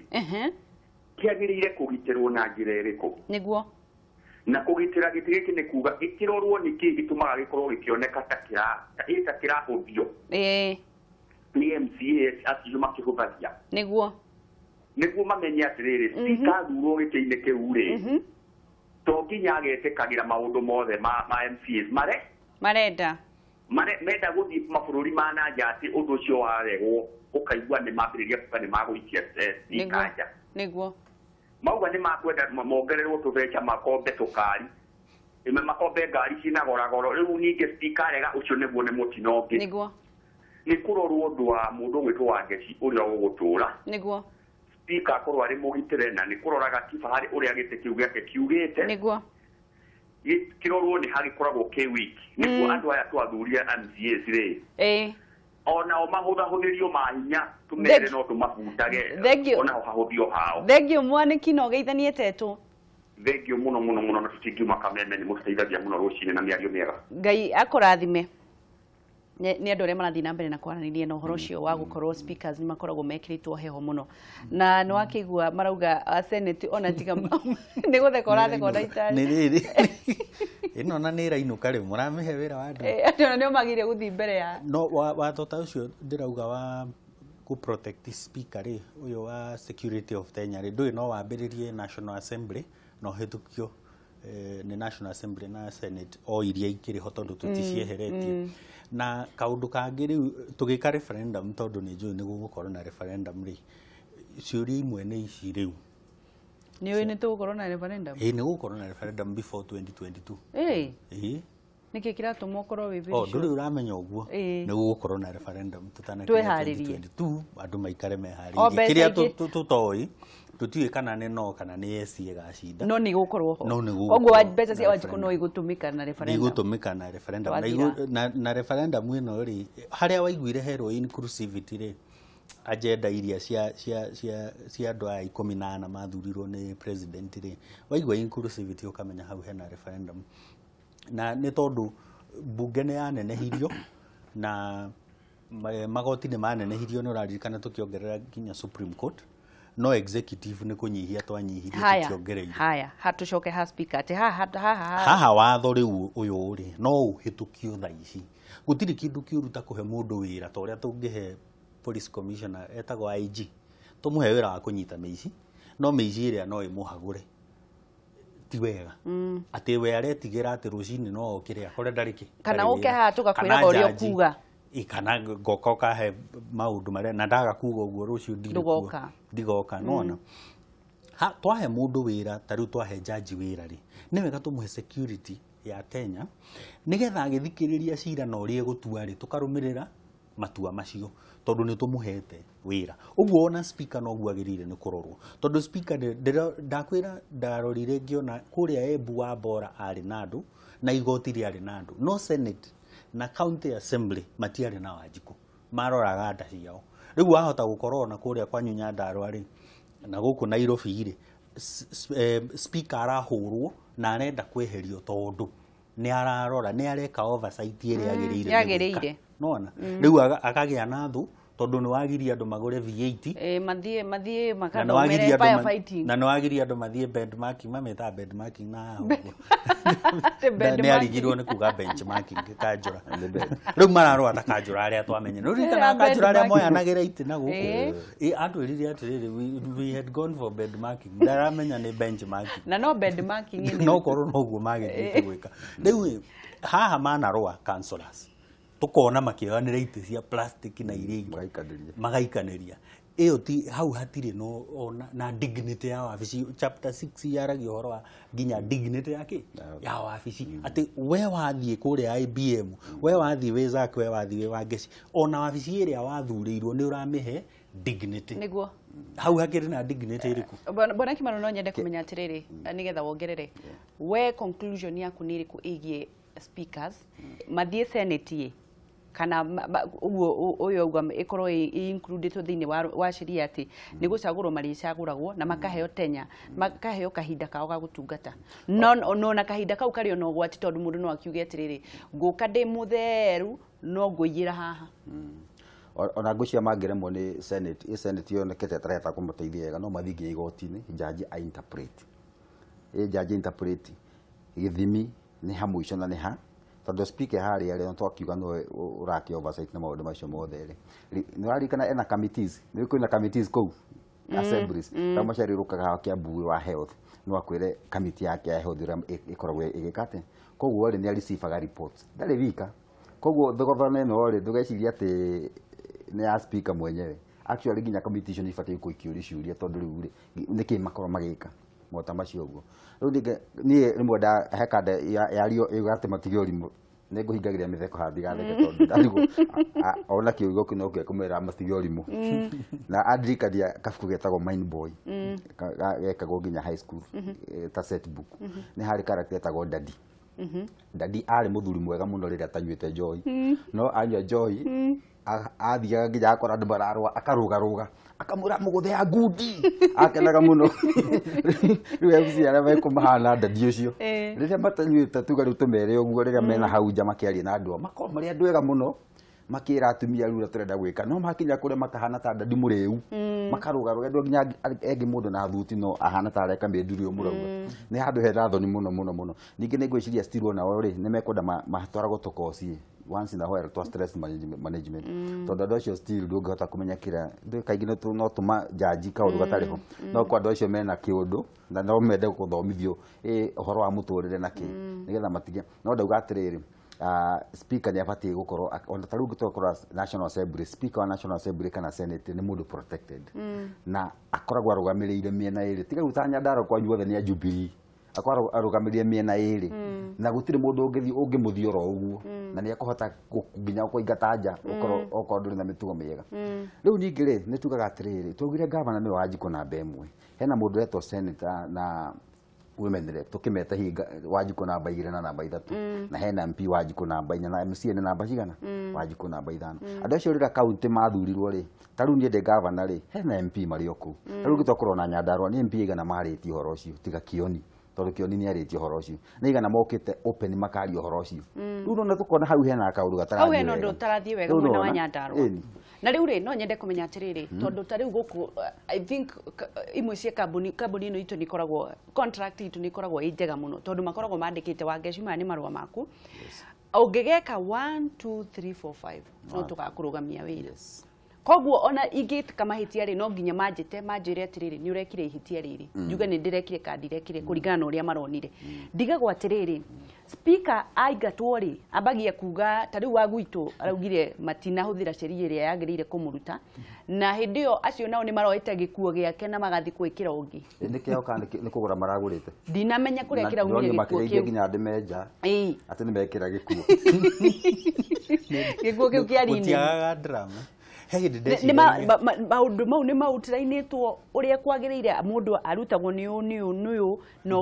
J: kĩagĩrĩire kũgitĩrwo na njĩra ĩrĩkũ.
A: Nĩguo.
J: Na kũgitĩra gĩtĩ gĩkĩ nĩ kuga gĩkĩrorwo nĩkĩ gĩtũmaga gĩkorwo gĩkĩoneka ta kĩrahũthio nĩ MCAs acio makĩhũthagia. Nĩguo mamenye atĩrĩrĩ speaker athurwo gĩtĩ-inĩ kĩu rĩ to nginya agetĩkagĩra maũndũ mothe ma MCAs
A: marenda
J: gũthiĩ mabũrũri ma nanja atĩ ũndũ ũcio waregwo ũkaigua nĩ mambĩrĩria kuga nĩ magũikia speaker nja.
A: Nĩguo.
J: Mauga nĩ makwenda mongererwo tũbeca makombe tũkari makombe ngari ciĩna goro rĩu ningĩ speaker arega ũcio nĩguo nĩ mũtino ũngĩ.
A: Nĩguo.
J: Nĩ kũrorwo ũndũ wa mũndũ ũgwĩtwo Wangeci ũrĩa ũgũtũũra.
A: Nĩguo.
J: Speaker akorwo arĩ mũgitĩre na nĩ kũrora gatiba harĩ ũrĩa gĩtĩ kĩu gĩake kiugĩte.
A: Nĩguo.
J: Kĩrorwo nĩ hagĩkoragwo kĩ wiki nĩguo andũ aya twathuria MCAs rĩ onao mahũthahũthĩrio mahinya tũmere no tũmabundage onao hahũthio hao.
A: Thengio mwanĩki na ũgeithanie tetũ.
J: Thengio mũno mũno mũno na tũtingiuma kameme nĩ mũteithagia mũno rũcinĩ na mĩario mĩega.
A: Ngai akũrathime. Nĩ andũ arĩa marathiĩ na mbere na kwaranĩria na ũhoro ũcio wa gũkorwo speakers nĩ makoragwo mekĩrĩtwo heho mũno na nĩ wakĩigua marauga Senate ona tiga nĩ gũtheka ũratheka ona itari.
F: Nĩ rĩrĩ ĩno na nĩ ĩrainũka rĩu mũramĩhe wĩra wa andũ.
A: Andũ ona nĩo magire gũthiĩ mbere ya.
F: No watho ta ũcio ndĩrauga wa ku protect speaker rĩ ũyũ wa security of Kenya rĩ ndũĩ no wambĩrĩrie National Assembly no hĩtũkio nĩ National Assembly na Senate o iria ikĩrĩho tondũ tũticieheretie. Na kaũndũ kangĩ rĩu tũgĩka referendum tondũ nĩ njũĩ nĩ gũgũkorwo na referendum rĩ ciũria imwe nĩ ici rĩu.
A: Nĩ tũgũkorwo na referendum?
F: Nĩ gũgũkorwo na referendum before 2022.
A: Nĩkĩ kĩratũma ũkorwo wĩ
F: vĩcio? Ndũrĩ ũramenya ũguo nĩ gũgũkorwo na referendum
A: twĩharĩrie
F: 2022 andũ maikare meharĩirie kĩrĩa tũtoĩ tũtiũĩ kana nĩ no kana nĩ yes ĩgacinda
A: no nĩ gũkorwo ho.
F: No nĩ gũkorwo.
A: Ũguo mbeca cia Wanjikũ no igũtũmĩka na referendum.
F: Igũtũmĩka na referendum na referendum ĩno rĩ harĩa waiguire hero inclusivity rĩ agenda iria cia andũ aya 14 mathurirwo nĩ president rĩ waigua inclusivity ũkamenya hau hena referendum. Na nĩ tondũ mbunge nĩ yanenehirio na magoti nĩ manenehirio nĩ ũraririkana tũkĩongerera nginya Supreme Court no executive nĩ kũnyihia twanyihirie tũkĩongereire.
A: Haya hatucoke ha speaker ati
F: haha watho rĩu ũyũ rĩ no ũhĩtũkio thaa ici gũtirĩ kĩndũ kĩũru ta kũhe mũndũ wĩra ta ũrĩa tũngĩhe police commissioner etagwo IG tũmũhe wĩra wa kũnyita mĩici no mĩici ĩrĩa no ĩmũhagũre ti wega atĩ we aretigĩra atĩ rũcinĩ no okĩre akore ndarĩkĩ
A: kana ũke haha tũgakwĩraga ũrĩa ũkuga
F: kana ngoko kahe maũndũ marĩa na ndaga kuga ũguo rũciũ ndigoka nona twahe mũndũ wĩra ta rĩu twahe jaji wĩra rĩ nĩ wega tũmũhe security ya Kenya nĩgetha agĩthikĩrĩria cira na ũrĩa gũtua rĩ tũkarũmĩrĩra matua macio tondũ nĩ tũmũhete wĩra. Ũguo ona speaker no guagĩrĩire nĩ kũrorwo tondũ speaker ndakwĩra ndarorire ngĩona kũrĩa Embu wa Bora arĩ na andũ na igoti rĩarĩ na andũ no Senate na County Assembly matiarĩ na Wanjikũ maroraga nda ciao. Rĩu wahota gũkorwo na kũrĩa kwa Nyandarua rĩ na gũkũ Nairobi rĩ speaker arahũrwo na arenda kweherio tondũ nĩ ararora nĩ areka oversight ĩrĩa yagĩrĩire nona riu akagĩa na thu tondu ni wagiria andu magure V8
A: mathie makathomere firefighting
F: na ni wagiria andu mathie benchmarking mameta benchmarking na ni arigirwo ni kuga benchmarking Kanjura riu mararwa ta Kanjura aria twamenye no rikana Kanjura aria moyanagĩra iti na guku atwirire atiriri we had gone for benchmarking ndaramenya ni benchmarking
A: na no benchmarking
F: no korwo no guo magithite gwika riu haha manarwa councillors tukona makĩoyanĩra itĩ cia plastic na iria ingĩ magaikaniria iyo ti hau hatire no na dignity ya wabici chapter 6 yaragia uhoro wa nginya dignity yake ya wabici ati we wathie kuria IBM we wathie wezake we wathie wangeci ona wabici iria wathurirwo ni uramihe dignity
A: niguo
F: hau hakiri na dignity iriku
A: bona Kimaro no nyende kumenya atiriri nigetha wongerere we conclusion yaku ni iriku igie speakers mathie senate kana uyo ugwa ikorwo included thini wa sheria ati ni gucagurwo maricaguragwo na makaheo tenya makaheo kahinda kao ga gutungata no na kahinda kau kari ono gwati tondu mundu no akiuge atiriri nguka ndi mutheru no ngũiyĩra haha
G: ona ngũcia mangĩremwo nĩ senate senate yonekete tareta kũmũteithia wega no mathingi igoti-inĩ jaji a interpret jaji interpret gĩthimi nĩ ha mũico na nĩ ha tondu speaker harĩa rĩo twakiuga no ũraki oversight na maũndũ macio mothe rĩ nĩ warikana ena committees nĩ kwĩna committees kũu assemblies kama macarirũkaga Kiambu wa health no akwĩre committee yake ya health ĩkoragwo ĩgĩkate koguo rĩ nĩ receivaga reports ndarĩ wika koguo thogorana ĩno rĩ ndũgeciria atĩ nĩ ya speaker mwenyewe actually nginya committee icio nĩ ibatie gũikĩũria ciũria tondu rĩu rĩ nĩkĩ makorwo magĩka mota macio ũguo rĩu niĩ rĩmwe ndahekanda yario ĩgate matigio rimũ nĩ ngũhingagĩria mĩtheko hathi gatheke tondu ndarigwo ona kĩũgo kĩno kũmera matigio rimũ na andirikania kabuku getagwo Mind Boy gekagwo nginya high school ta set book nĩ harĩ character etagwo Daddy Daddy arĩ mũthuri mwega mũno rĩrĩa atanyuĩte njohi no anyua njohi athiaga nginya akora andũ mararũa akarũgarũga akamwĩra mũgũthe ya ngundi akenaga mũno rĩu MC arĩa mekũmahana Daddy ũcio rĩrĩa matanyuĩte tuga rĩu tũmere ũguo rĩrĩa mena hau nja makĩaria na andũ makorwo marĩ andũ wega mũno makĩra atumia rĩu tũrenda gwĩka no makinya kũrĩa makahana ta Daddy mũrĩu makarũgarũga ndũ nginya engĩ mũndũ na thuti no ahana ta areka mĩnduri mũrauga nĩ handũ hena thoni mũno ningĩ nĩ ngwĩciria still ona o rĩ nĩ mekwenda matwaragwo tokoci once in a while to stress management tondu andũ acio still ndũngĩhota kũmenya kĩrĩa kaingĩ no tũma jaji kaũndũ gatarĩ ho no kwa andũ acio mena kĩũndũ na no mende gũthomithio ũhoro wa mũtũrĩre na kĩ nĩgetha matige no ndauga atĩrĩrĩ speaker nĩ abatie gũkorwo ona ta rĩu gũkorwo National Assembly speaker wa National Assembly kana Senate nĩ mũndũ protected na akoragwo arũgamĩrĩire mĩena ĩrĩ tiga ruta Nyandarũa kwa nyuothe nĩ a Jubilee akoragwo arũgamĩrĩire mĩena ĩrĩ na gũtirĩ mũndũ ũngĩmũthia oro ũguo na nĩ ekũhota nginya kũingata nja okorwo ndũrĩ na mĩtugo mĩega rĩu ningĩ rĩ nĩ tugaga atĩrĩrĩ twaugire gavana nĩ Wanjikũ namba ĩmwe hena mũndũ etwo senator na women rep tukimeta higa Wanjikũ namba 2 na namba 3 na hena MP Wanjikũ namba 4 na MC nĩ namba cigana Wanjikũ namba 5 andũ acio rĩrĩa kaunti mathurirwo rĩ tarĩu niĩ ndĩ gavana rĩ hena MP marĩ o kũu tarĩu gĩtokorwo na Nyandarũa nĩ MP igana marĩtie ũhoro ũcio tiga Kioni tondu Kioni nĩ arĩtie ũhoro ũcio nĩ igana mokĩte open makaria ũhoro ũcio rĩu no tukona hau hena kaũndũ gatarathiĩ wega
A: hau hena ũndũ ũtarathiĩ wega mwena wa Nyandarũa na rĩu rĩ no nyende kũmenya atĩrĩrĩ tondu ta rĩu gũkũ I think imwe cia kambuni ĩno itũ nĩ ikoragwo contract itũ nĩ ikoragwo ĩ njega mũno tondu makoragwo mandĩkĩte Wangeci maya nĩ marũa maku ũngĩgeka 1 2 3 4 5 no tũgakũrũgamia wĩra koguo ona ingĩka mahĩtia rĩ no nginya manjĩre atĩrĩrĩ nĩ ũrekire ihĩtia rĩrĩ njuge nĩ ndĩrekire kandi ndĩrekire kũringana na ũrĩa maronire ndigagwo atĩrĩrĩ speaker aingatwo rĩ ambagia kuga ta rĩu wa gwitũ araugire matinahũthĩra sheria ĩrĩa yagĩrĩire kũmũruta na hĩndĩ ĩyo acio nao nĩ maroete gĩkuo gĩake na magathi gwĩkĩra ũngĩ
G: nĩkĩo kana nĩ kũgũra maragũrĩte
A: ndinamenya kũrĩa kĩraumire gĩkuo kĩu
G: nginya ndĩmenja atĩ nĩ mekĩra gĩkuo
A: gĩkuo kĩu kĩari-inĩ
F: gũtiagaga drama
A: maũndũ mau nĩ mautirainĩtwo ũrĩa kwagĩrĩire mũndũ arutagwo nĩ ũyũ no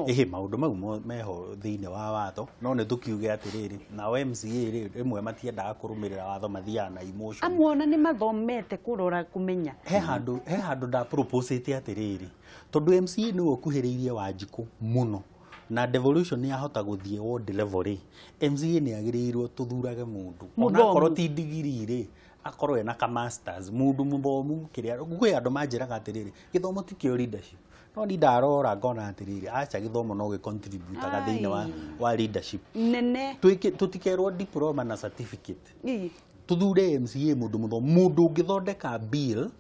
F: ĩhĩ maũndũ mau meho thĩinĩ wa watho no nĩ tũkiuge atĩrĩrĩ nao MCA rĩ rĩmwe matiendaga kũrũmĩrĩra watho mathiaga na emotion
A: amwe nĩ mathomete kũrora kũmenya
F: he handũ nda propose atĩrĩrĩ tondu MCA nĩ ũkuhĩrĩirie Wanjikũ mũno na devolution ni ahota guthie ward level MCA ni agirirwo tuthurage mundu
A: Muthomu.
F: ona korwo ti degree ri akorwo ena ka masters mundu muthomu kiria gwe andu manjiraga atiriri githomo ti kio leadership no ni ndarora ngona atiriri acha githomo no gicontribute aga thiini wa leadership
A: nene
F: tutikerwo diploma na certificate tuthure MCA mundu muthomu mundu ngithondeka bill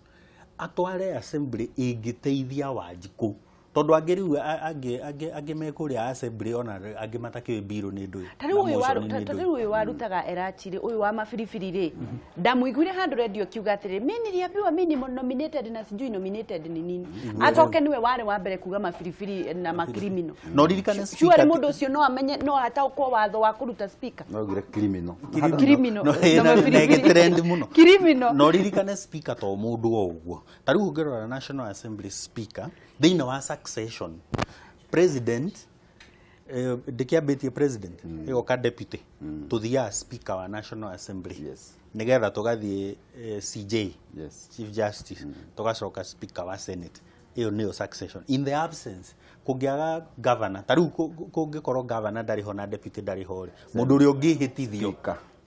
F: atware assembly ingiteithia Wanjiku tondu angiriu angi mekuria assembly ona angi matakiwe bill ni ndu
A: tariu uyu warutaga erachiri uyu wa mabiribiri ri ndamuiguire handu radio kiuga atiri mini riambiwa mini nominated na sijui nominated ni nini atoke niwe wari wa mbere kuga mabiribiri na makrimino
F: no ririkane
A: speaker sure mudu ucio no amenye no ataukwo watho wa kuruta speaker
G: no gire criminal
F: trend muno
A: criminal
F: no ririkane speaker to mundu oguo tariu ngirora National Assembly speaker thiini wa succession president ndikiambitie president igoka deputy tuthia speaker wa National Assembly nigetha tugathie CJ chief justice tugacoka speaker wa senate iyo niyo succession in the absence kungiaga governor tariu kungikorwo governor ndariho na deputy ndariho mundu uri ungihitithio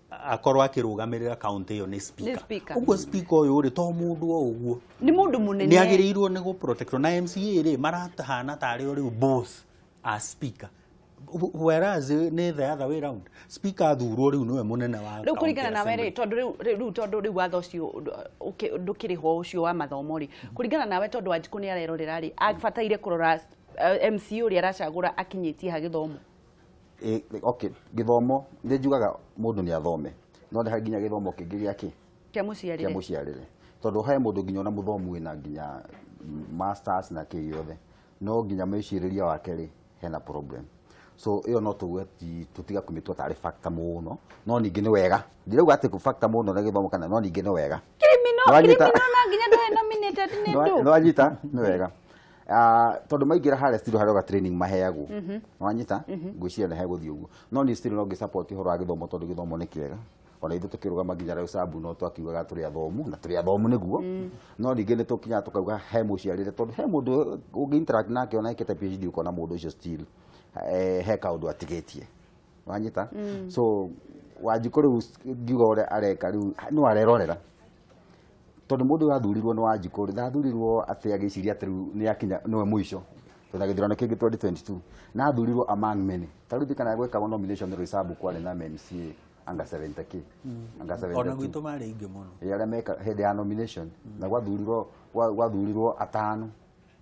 F: akorwo akirugamirira county iyo ni speaker uguo speaker uyu ri to mundu o uguo
A: ni mundu munene
F: ni agirirwo ni go protect na MCA ri maratahana tari uri boss as speaker whereas ni the other way round speaker athurwo riu niwe munene wa
A: riu kuringana nawe ri tondu riu watho ucio ndukiriho ucio wa mathomo ri kuringana nawe tondu Wanjiku ni arerorera ri abataire kurora MCA uri aracagura akinyitie ha githomo
G: okay githomo ndi njugaga mundu ni athome no ndi haginya githomo kingi giaki
A: kia muciarire
G: tondu he mundu nginya na muthomu wina nginya masters na ki yothe no nginya meciriria wake ri hena problem so iyo no tuwe tutiga kumitwa tari factor muno no ningi ni wega ndirauga ati ku factor muno na githomo kana no ningi ni wega
A: criminal na nginya ndo nominated ni ndu
G: no anyita ni wega tondu maigira hare still haroga training maheagwo wanyita ngwiciria he guthii uguo no ni still no ngi support horo wa githomo tondu githomo ni kiega ona ithu tukiruga maginya rau sabu no twakiugaga turi athomu na turi athomu niguo no ningi ni tukinya tukauga he muciarire tondu he mundu ungi interact nake ona ikete PhD uko na mundu ucio still he kaundu atigetie wanyita so Wanjiku riu ngiuga ore areka riu no arerorera tondu mundu wathurirwo ni Wanjiku thathurirwo ati agiciria ati riu ni akinya niwe muico tuna githurano kingi 2022 na athurirwo among many taruthi kana gweka nomination ro isabu kwa na MCA anga 70k anga 70
F: ona gwitu mari ingi muno
G: yale meka head ya nomination na wathurirwo atano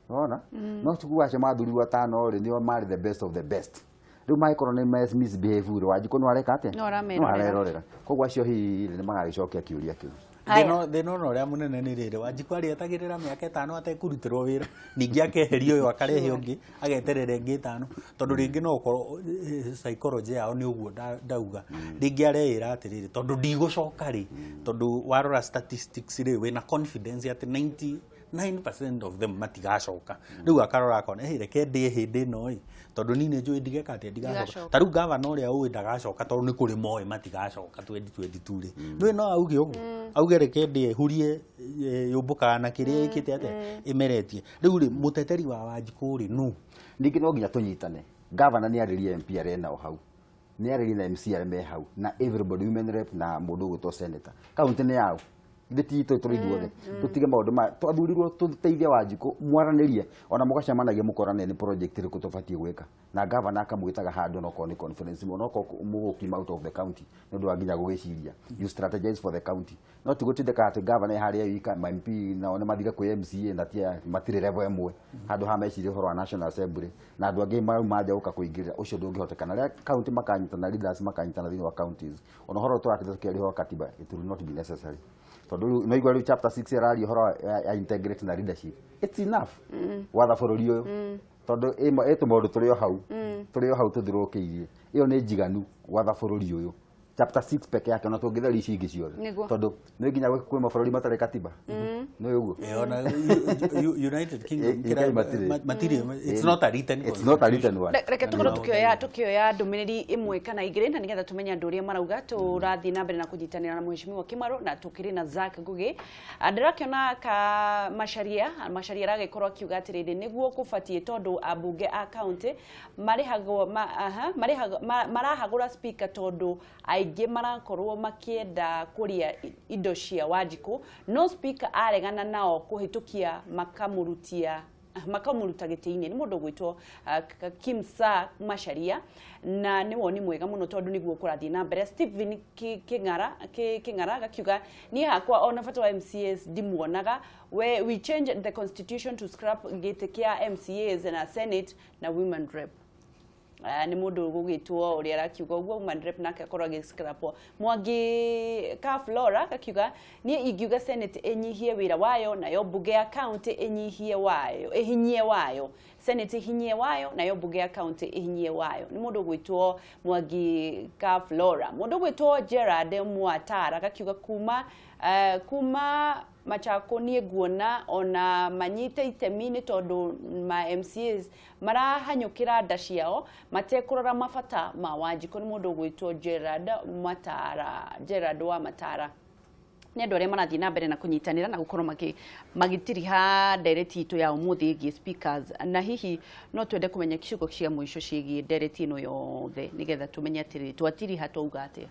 G: ona no tukuache mathurirwo atano ri nio mari the best of the best riu mai korone misbehave ro Wanjiku no areka ate
A: no arerorera
G: kogwa cio hi ni magagicokia kiuria kiu
F: thina no ria munene ni riri Wanjiku arietagirira miaka 5 atekurutirwo wira ningi akeherio uyu akarehe ungi ageterere ngi 5 tondu ringi no ukorwo psychology yao ni uguo ndauga ringi areira atiriri tondu ndigucoka ri tondu warora statistics ri wina confidence ati 99% of them matigacoka riu akarora akona reke ndi hindi no tondu ni njui ndigeka ati ndigacoka tariu governor uria uwi ndagacoka tondu ni kuri moe matigacoka 2022 ri ndui no auge uguo auge reke ndi hurie yumbuka na kiria ikite ate imeretie riu ri muteteri wa Wanjiku ri nu
G: ndiki no nginya tunyitane governor ni aririe MP arena o hau ni aririe na MC areme hau na everybody women rep na mundu gutwo senator county ni yao nditito turithuothe tutige maundu ma twathurirwo tuteithia Wanjiku mwaranirie ona mugacemanagia mukorane ni project ri kutofatie gweka na governor akamwitaga handu no koni conference no muguki out of the county ndu wanginya gugiciria you strategize for the county no tigutindeka ati governor haria wika MP na one mathiga kwa MCA na tia matire level emwe handu ha meciria horo wa National Assembly na andu angi maja uka kuingirira ucio ndungihotekana ria county makanyitana leaders makanyitana thini wa counties ona horo turakithokeriho katiba it will not be necessary tondu no igwa chapter 6 rari horo ya integrity na leadership it's enough watha bururi uyu tondu eto maundu turio hau tuthirukiirie iyo ni njiganu watha bururi uyu chapter 6 peke yake ona tungitheri ici ingĩ ciothe tondu nĩ nginya kwĩ mabũrũri matarĩ katiba nĩ ũguo
F: ona United Kingdom it's not a written
G: one
A: reke tukorwo tukioya ndũmĩrĩri imwe kana igĩrĩ na nigetha tumenye andũ ũrĩa marauga tũrathiĩ na mbere na kũnyitanĩra na Mheshimiwa Kimaru na tukiri na Zack Ngugi. Ndĩrakĩona ka Macharia aragĩkorwo akiuga atĩrĩrĩ nĩguo kũbatiĩ tondu ambunge a county marahagũra speaker tondu aingĩ marakorwo makĩenda kũrĩa indo cia Wanjiku no speaker aregana nao kũhĩtũkia makamuruta gĩtĩ-inĩ nĩ mũndũ gwĩtwo Kimsa Macharia na nĩ woni mwega mũno tondu nĩguo kũrathiĩ na mbere. Stephen King'ara gakiuga niĩ hakwa ona bata wa MCAs ndimuonaga we change the constitution to scrap gĩtĩ kĩa MCAs na Senate na women rep. Ni mundu gugitwo uri arakiuga uguo women rep nake akorwo agĩscrapo. Mwangi ka Flora gakiuga nie ingiuga Senate enyihie wira wayo nayo bunge ya county ehinyie wayo Senate ihinyie wayo nayo bunge ya county ihinyie wayo. Ni mundu gwitwo Mwangi ka Flora. Mundu gwitwo Gerard Mwatara gakiuga kuma Machako nie guona ona manyite itemi tondu ma MCAs marahanyukira nda ciao matekurora mabata ma Wanjiku. Ni mundu gwitwo Gerard wa Matara. Nĩ andũ arĩa marathiĩ na mbere na kũnyitanĩra na gũkorwo magĩtiriha ndereti itũ ya ũmũthĩ ĩgiĩ speakers na hihi no twende kũmenya ciugo cia mũico ciĩgiĩ ndereti ĩno yothe nĩgetha tũmenye atĩrĩ twatiriha twauga atĩa.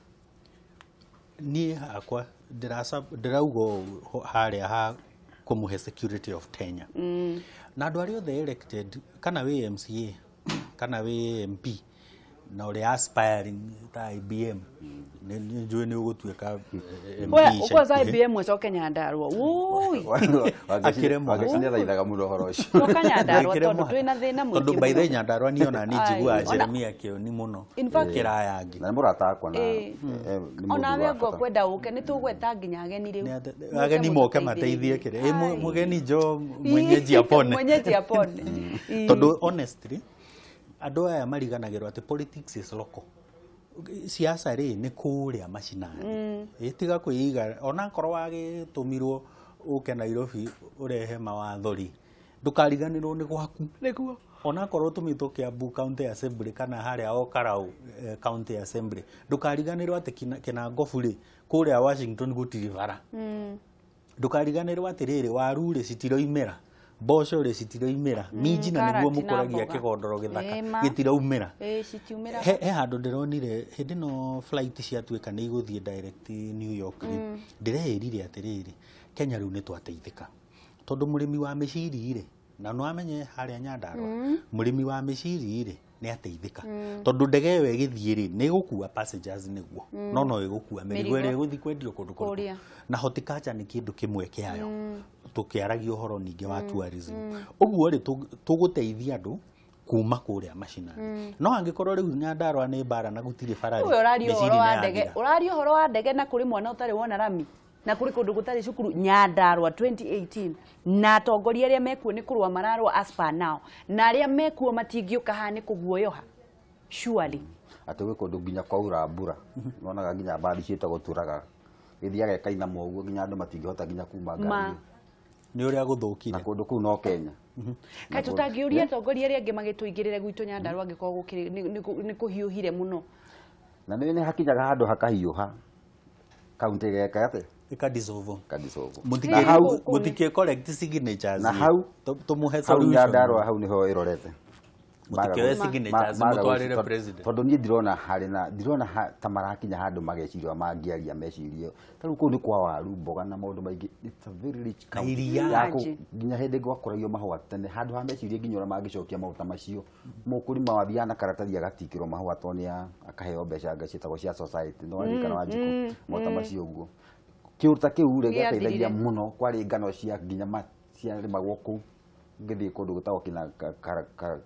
F: Niĩ hakwa ndĩrauga harĩa ha kũmũhe security of tenure na andũ arĩa othe elected kana wĩ MCA kana wĩ MP na ũrĩa aspiring ta IBM njũĩ nĩ ũgũtuĩka MP
A: kwanza IBM ũcoke Nyandarua
G: wagĩcinia thaithaga mũno ũhoro ũcio
A: ũcoka Nyandarua tondu twĩna thĩna mũingĩ
F: tondu by the Nyandarua niĩ ona nĩ njiguaga Jeremia Kĩoni mũno kĩraya angĩ
G: na nĩ mũrata wakwa na
A: ona we ngo kwenda ũke nĩ tũgweta nginya ageni rĩu
F: ageni moke mateithie kĩrĩa mũgeni jo mwenyeji apone tondu honestly andũ aya mariganagĩrwo atĩ politics is local. Siasa rĩ nĩ kũrĩa macinani ĩtiga kwĩiga ona korwo wagĩtũmirwo ũke Nairobi ũrehe mawatho rĩ ndũkariganĩrwo nĩ gwaku nĩguo ona korwo tũmĩtwo Kiambu County Assembly kana harĩa o Karau County Assembly ndũkariganĩrwo atĩ Kinangofu rĩ kũrĩa Washington gũtirĩ bara ndũkariganĩrwo atĩ rĩrĩ waru rĩ citiroimĩra mboco rĩ citiroimĩra minji na nĩguo mũkũragia kĩgondoro gĩthaka gĩtiraumĩra he handũ ndĩronire hĩndĩ no flight ciatuĩka nĩ igũthiĩ direct New York rĩ ndĩreĩrire atĩrĩrĩ Kenya rĩu nĩ twateithĩka tondu mũrĩmi wa mĩciri rĩ na no amenye harĩa Nyandarua mũrĩmi wa mĩciri rĩ nĩ ateithĩka tondu ndege ĩyo ĩgĩthiĩ rĩ nĩ gũkua passengers nĩguo no ĩgũkua mĩrigo ĩrĩa ĩgũthiĩ kwendio kũndũ na horticulture nĩ kĩndũ kĩmwe kĩayo tukiaragia uhoro ningi wa tourism uguo ri tuguteithia andu kuma kuria macinani no angikorwo riu Nyandarua ni bara na gutiri farari
A: urari uhoro wa ndege na kuri mwana utari wona rami na kuri kundu gutari cukuru Nyandarua 2018 na atongoria aria mekuo ni kurwa mararwa as per now na aria mekuo matingiuka ha ni kuguoyoha surely
G: ati we kundu nginya kwaura mbura nonaga nginya mbari cietagwo turaga githiaga kaina moguo nginya andu matingihota nginya kuma ngari
F: ni uria guthukire
G: na kundu kuu no Kenya
A: kai tutangiuria atongoria aria angi magituingirire gwitu Nyandarua angikorwo ni kuhiuhire muno
G: na ni hakinyaga handu hakahiuha kaunti geka ate
F: ikadisolve
G: mutikie
F: collect signatures
G: na hau
F: tumuhe solution
G: Nyandarua hau niho irorete
F: mutikie signatures mutwarire president
G: tondu ni ndirona ta marakinya handu mageciria mangiaria mecirie taru kuu ni kwa waru mboga na maundu maingi it's a very rich country nginya hindi gwakũragio mahũa tene handu ha mecirie nginya ora mangicokia maguta macio mũkũrima wathiaga na karatathi agatikĩrwo mahũa tonia akaheo mbeca ngacitagwo cia society no andikana Wanjiku maguta macio ũguo kiurta kiu rĩ gĩateithagia mũno kwarĩ ngano cia nginya ciarĩmagwo kũu ngĩthiĩ kũndũ gũtagwo kina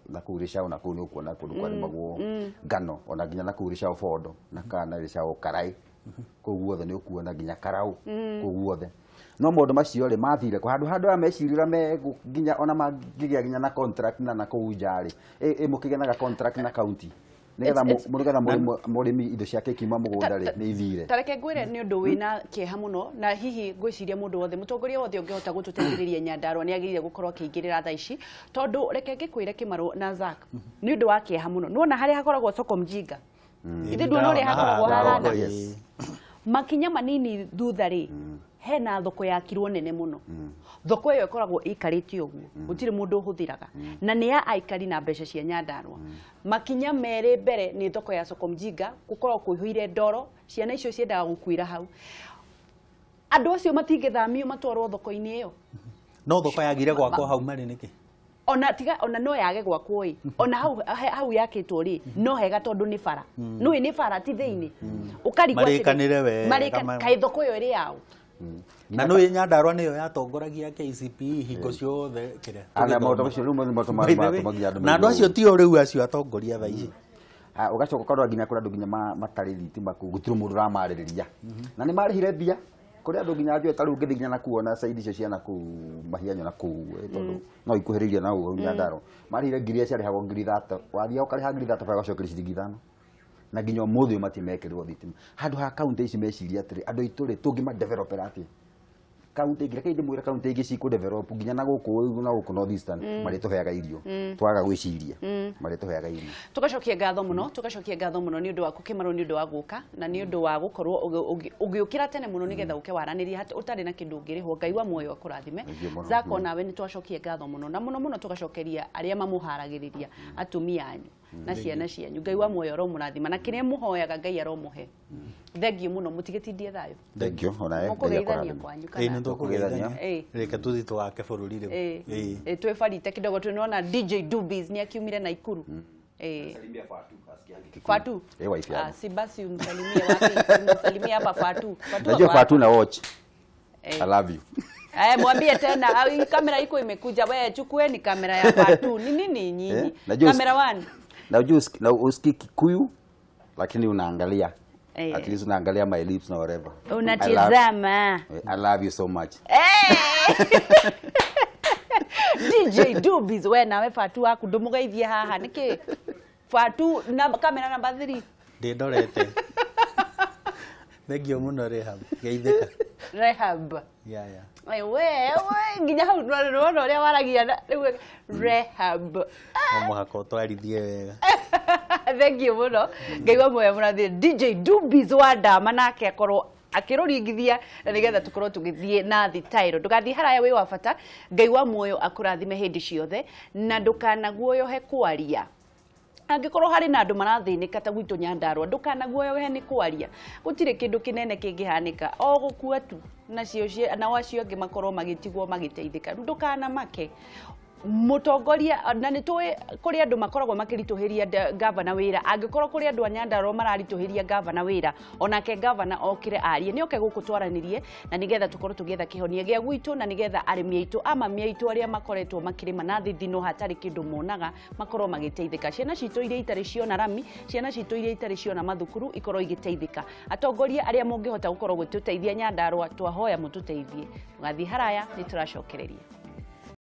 G: na kũu Rĩcaũ na kũu nĩ ũkuona kũndũ kwarĩmagwo ngano ona nginya na kũu Rĩcaũ Bondo na kana Rĩcaũ Karai kũu guothe nĩ ũkuona nginya Karau kũu guothe no maũndũ macio rĩ mathire kũ handũ mecirira nginya ona mangĩgĩa nginya na contract na kũu nja rĩ mũkĩgĩa na contract na county nigetha murimi indo ciake kima mugunda ri ni ithire
A: tareke ngwire ni undu wina kieha muno na hihi ngwiciria mundu wothe mutongoria wothe ungihota gututeithiriria Nyandarua ni agirire gukorwo kiingirira tha ici tondu reke ngikwire Kimaru na Zack ni undu wa kieha muno nuona haria hakoragwo soko mjinga ithe nduona uria hakoragwo hahana makinya manini thutha ri hena thoko yakirwo nene muno thoko iyo ikoragwo ikarĩtio ũguo gũtirĩ mũndũ ũhũthĩraga na nĩ ya aikari na mbeca cia Nyandarua makinya merĩ mbere nĩ thoko ya soko mjinga gũkorwo kũihũire ndoro ciana icio ciendaga gũkuĩra hau andũ acio matingĩthamio matwarwo thoko-inĩ ĩyo
F: no thoko yagire gwakwo hau marĩ nĩkĩ
A: ona no yage gwakwo ĩ ona hau yakĩtwo rĩ no hega tondũ nĩ bara no nĩ bara ti thĩinĩ ũkarigwo
F: marĩkanĩre wega
A: kaĩ thoko ĩyo ĩrĩ yao
F: na no Nyandarua niyo yatongoragia KCPE hingo ciothe kire
G: ana maũndũ macio rĩu mothe matũmagia andũ
F: na andũ acio ti o rĩu acio atongoria tha ici
G: ugacoka korwo nginya kũrĩ andũ nginya matarĩ thitima kũu gũtirĩ mũndũ ũramarĩrĩria na nĩ marĩhire mbia kũrĩ andũ nginya njũĩ tarĩu ngĩthiĩ nginya na kuona saidi icio ciana kũu mahianyo na kũu tondũ no ikuhĩrĩirie na ũguo Nyandarua marĩhire ngiri ciarĩhagwo ngiri 30 wathiĩ ũkarĩha ngiri 30 ũgacokeria ciringi 5 na nginya ũmũthĩ ũyũ matimekĩrĩrwo thitima handũ ha kaunti ici meciria atĩrĩ andũ aitũ rĩ tũngĩma developer atĩa kaunti ingĩ reke ndĩmwĩre kaunti ingĩ ciku develop nginya na gũkũ North Eastern marĩtũheaga irio twaga gwĩciria marĩtũheaga irio
A: tugacokia ngatho mũno nĩ ũndũ waku Kimaru nĩ ũndũ wa gũka na nĩ ũndũ wa gũkorwo ũgĩũkĩra tene mũno nĩgetha ũke waranĩria ũtarĩ na kĩndũ ũngĩrĩhwo Ngai wa muoyo akũrathime Zack nawe nĩ twacokia ngatho mũno na mũno tugacokeria arĩa mamũharagĩrĩria atumia anyu na ciana cianyu Ngai wa muoyo aromũrathima na kĩrĩa mũhoyaga Ngai aromũhe thengiũ mũno mũtigĩtindie thayũ
G: thengiũ ona
A: mũkũgeithania kwanyu kana
F: tukugethania reke tuthi twake bururi riu
A: twebarite kidogo tunaona DJ Dubis ni akiumire na Ikuru Fatu si basi umsalimie wapi umsalimie hapa Fatu
G: najua Fatu na watch I love you
A: mwambie tena kamera iko imekuja wewe chukueni kamera ya Fatu ni nini nyinyi kamera 1
G: na usikii Kikuyu lakini unaangalia at least unaangalia my lips na whatever
A: unatizama
G: I love you so much
A: DJ Dubis we nawe Fatu aku ndumugeithie haha niki Fatu na kamera namba 3
F: ndindorete thengio muno Rehab geitheka
A: Rehab
F: ya
A: we nginya hau ndona uria waragia Rehab
F: muhako twarithie wega
A: thengio muno Ngai wa muoyo mũrathime DJ Dubis wa Ndama nake akorwo akĩrũringithia na nĩgetha tũkorwo tũgĩthiĩ na thitaĩro ndũgathiĩ haraya wĩ wa bata Ngai wa muoyo akũrathime hĩndĩ ciothe na ndũkanaguoyohe kwaria angĩkorwo harĩ na andũ marathĩnĩka ta gwitũ Nyandarua ndũkanaguoyohe nĩ kwaria gũtirĩ kĩndũ kĩnene kĩngĩhanĩka o gũkua tu nacio na wacio angĩ makorwo magĩtigwo magĩteithĩka ndũkanamake mutongoria na nĩ tũĩ kũrĩ andũ makoragwo makĩritũhĩria gavana wĩra angĩkorwo kũrĩ andũ a Nyandarua mararitũhĩria gavana wĩra onake gavana okire arie nĩ oke gũkũ twaranĩrie na nĩgetha tũkorwo tũgĩetha kĩhonia gĩa gwitũ na nĩgetha arĩmi aitũ amami aitũ arĩa makoretwo makĩrĩma na thithino hatarĩ kĩndũ monaga makorwo magĩteithĩka ciana citũ iria itarĩ ciona rami ciana citũ iria itarĩ ciona mathukuru ikorwo igĩteithĩka atongoria arĩa mũngĩhota gũkorwo gũtũteithia Nyandarua twahoya mũtũteithie tũgathiĩ haraya nĩ tũracokereria